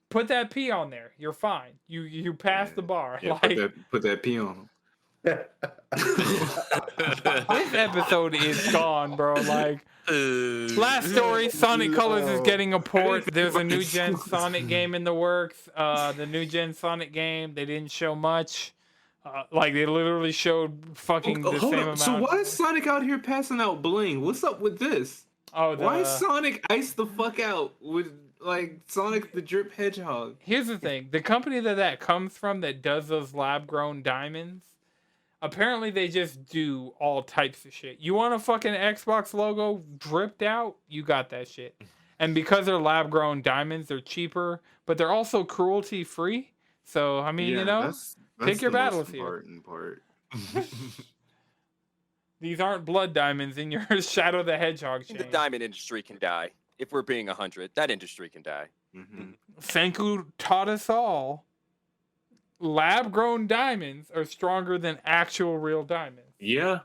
put that P on there. You're fine. You pass the bar. Yeah, Like, put that P on them. this episode is gone, bro. Like, last story, Sonic Colors is getting a port. There's a new gen Sonic game in the works. The new gen Sonic game, they didn't show much. Like, they literally showed fucking the Hold same on. amount. So why is Sonic out here passing out bling? What's up with this? Oh, Why is Sonic iced the fuck out with like Sonic the Drip Hedgehog? Here's the thing. The company that comes from that does those lab-grown diamonds, apparently they just do all types of shit. You want a fucking Xbox logo dripped out? You got that shit. And because they're lab-grown diamonds, they're cheaper, but they're also cruelty-free. So, I mean, that's pick your the most battles here. important part. these aren't blood diamonds in your Shadow the Hedgehog chain. The diamond industry can die. If we're being 100, that industry can die. Mm-hmm. Senku taught us all. Lab-grown diamonds are stronger than actual real diamonds. Yeah,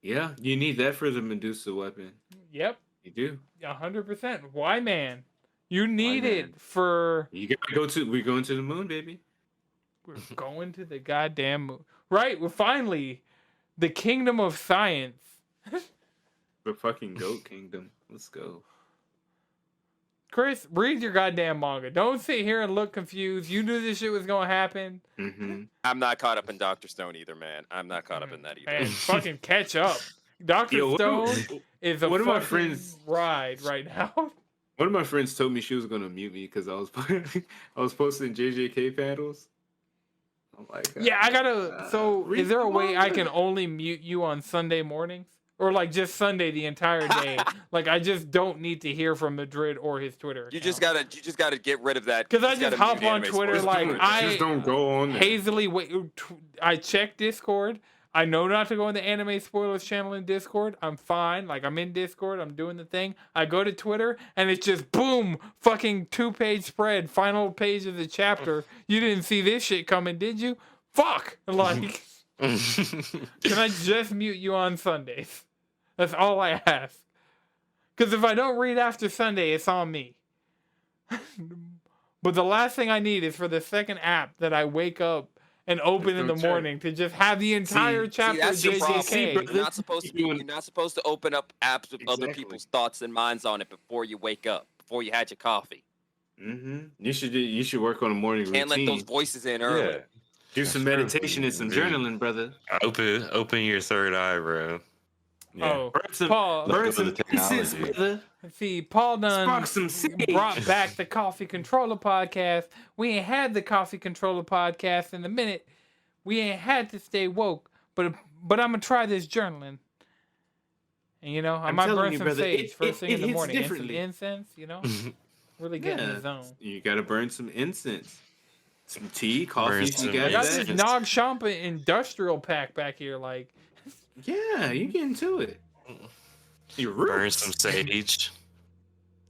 you need that for the Medusa weapon. Yep, You do. 100%. Why, man? You need man? it for. You gotta go to. We're going to the moon, baby. We're going to the goddamn moon. Right, we're finally the kingdom of science. The fucking Goat Kingdom. Let's go. Chris, read your goddamn manga. Don't sit here and look confused. You knew this shit was gonna happen. Mm-hmm. I'm not caught up in Dr. Stone either, man. I'm not caught up in that either. Man, fucking catch up. Dr. Stone is a one of my fucking friends- ride right now. One of my friends told me she was gonna mute me because I was posting JJK panels. I'm like, Yeah, I gotta. So, is there a way I can manga. only mute you on Sunday mornings, or like just Sunday the entire day? Like, I just don't need to hear from Madrid or his Twitter account. You just gotta get rid of that. Because I You just gotta hop mute on anime Twitter spoilers. like Just don't go on there. hazily wait. I check Discord. I know not to go in the anime spoilers channel in Discord. I'm fine. Like, I'm in Discord. I'm doing the thing. I go to Twitter and it's just boom, fucking 2-page spread, final page of the chapter. You didn't see this shit coming, did you? Fuck. Like, can I just mute you on Sundays? That's all I ask. Because if I don't read after Sunday, it's on me. But the last thing I need is for the second app that I wake up and open in the That's right. morning to just have the entire chapter that's of your problem. JJK. You're not supposed to. You're not supposed to open up apps with other Exactly. people's thoughts and minds on it before you wake up, before you had your coffee. You should work on a morning Can't let routine. those voices in early. Yeah. Do some That's true. meditation and some Dude. journaling, brother. Open your third eye, bro. Yeah. Oh, Burn some, Paul. Let burn go of some the technology. incense, brother. See, Paul done Spark some sage. brought back the Coffee Controller podcast. We ain't had the Coffee Controller podcast in a minute. We ain't had to stay woke, but I'm gonna try this journaling. And you know, I I'm might telling burn you, some brother, sage it- first it- thing it in the hits morning and some differently. incense. You know, really get in the zone. You gotta burn some incense. Some tea, coffee, if some you I got got incense. this that. Nog Shampa industrial pack back here. Like, Yeah, you get into it. Your Burn roots. some sage.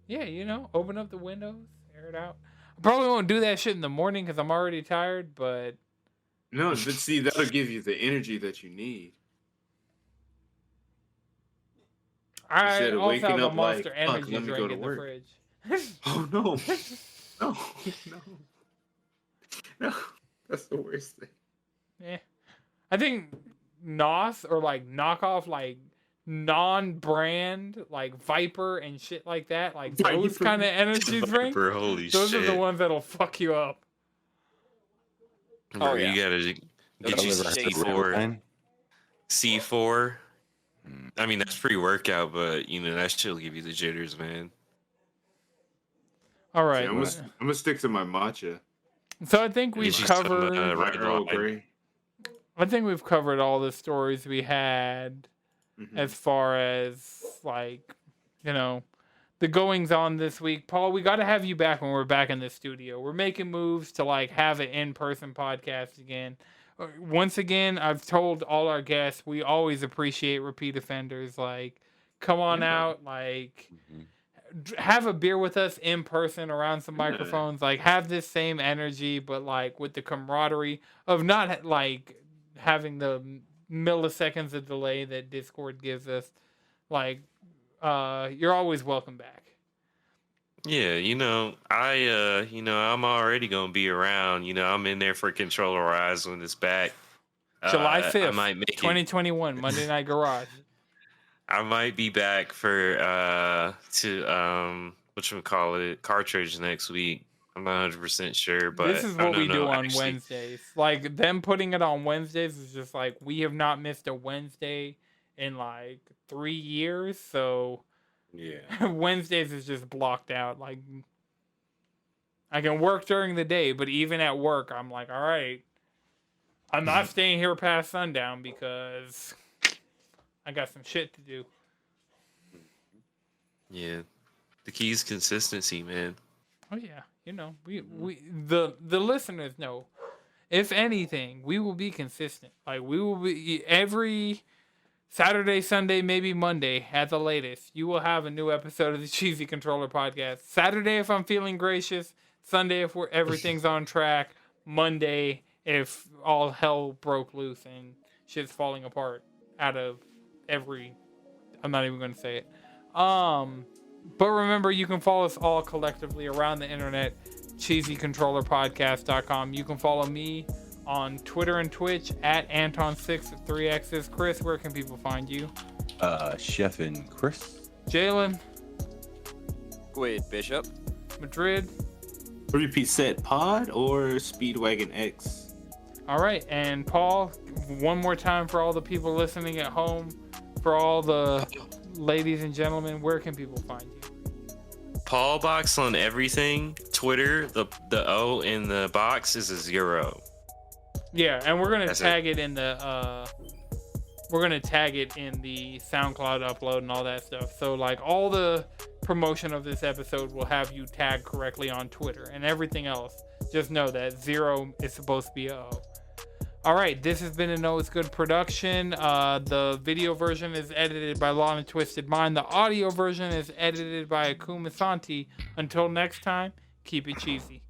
yeah, you know, open up the windows, air it out. I probably won't do that shit in the morning because I'm already tired. But No, but see, that'll give you the energy that you need. I Instead of also waking have a up like, Monster "Fuck, Energy let me go drink to in the work." fridge. Oh no. No. No. No. That's the worst thing. Yeah. I think NOS or like knockoff like non-brand like Viper and shit like that, like those Viper. kind of energy drinks, Viper, holy those shit. are the ones that'll fuck you up. Bro, Oh, yeah. You gotta get you Deliver some hate. C4. C4. I mean, that's pre-workout, but you know that shit'll give you the jitters, man. All See, right. I'm gonna stick to my matcha. So I think we've Get you some, covered My Red Earl wine. Grey. I think we've covered all the stories we had Mhm. as far as like, you know, the goings on this week. Paul, we got to have you back when we're back in the studio. We're making moves to like have an in-person podcast again. Once again, I've told all our guests we always appreciate repeat offenders. Like, come on Yeah. out, like have a beer with us in person around some Yeah. microphones. Like, have this same energy, but like with the camaraderie of not like having the milliseconds of delay that Discord gives us. Like, you're always welcome back. Yeah, I'm already gonna be around. I'm in there for Controller Rise when it's back. July I 5th, might make it. 2021, Monday Night Garage. I might be back for whatchamacallit, cartridge next week. I'm not 100% sure, but This is what we do on actually, Wednesdays. Like, them putting it on Wednesdays is just like, we have not missed a Wednesday in like 3 years. So Yeah. Wednesdays is just blocked out. Like, I can work during the day, but even at work, I'm like, all right, I'm not staying here past sundown because I got some shit to do. Yeah, the key is consistency, man. Oh yeah, you know, the listeners know. If anything, we will be consistent. Like, we will be every Saturday, Sunday, maybe Monday at the latest. You will have a new episode of the Cheesy Controller Podcast. Saturday if I'm feeling gracious. Sunday if everything's on track. Monday if all hell broke loose and shit's falling apart out of every. I'm not even going to say it. But remember, you can follow us all collectively around the internet. CheesyControllerPodcast.com. You can follow me on Twitter and Twitch at Anton6 Chris, where can people find you? Chef and Chris. Jalen, Quid Bishop. Madrid. Repeat set pod or Speedwagon X. All right, and Paul, one more time for all the people listening at home, for all the ladies and gentlemen, where can people find you? Paul Box on everything. Twitter, the O in the box is a 0. Yeah, and we're gonna That's tag it in the SoundCloud upload and all that stuff. So like all the promotion of this episode will have you tagged correctly on Twitter, and everything else, just know that 0 is supposed to be a O. All right, this has been a No It's Good production. The video version is edited by Law and Twisted Mind. The audio version is edited by Akumasanti. Until next time, keep it cheesy.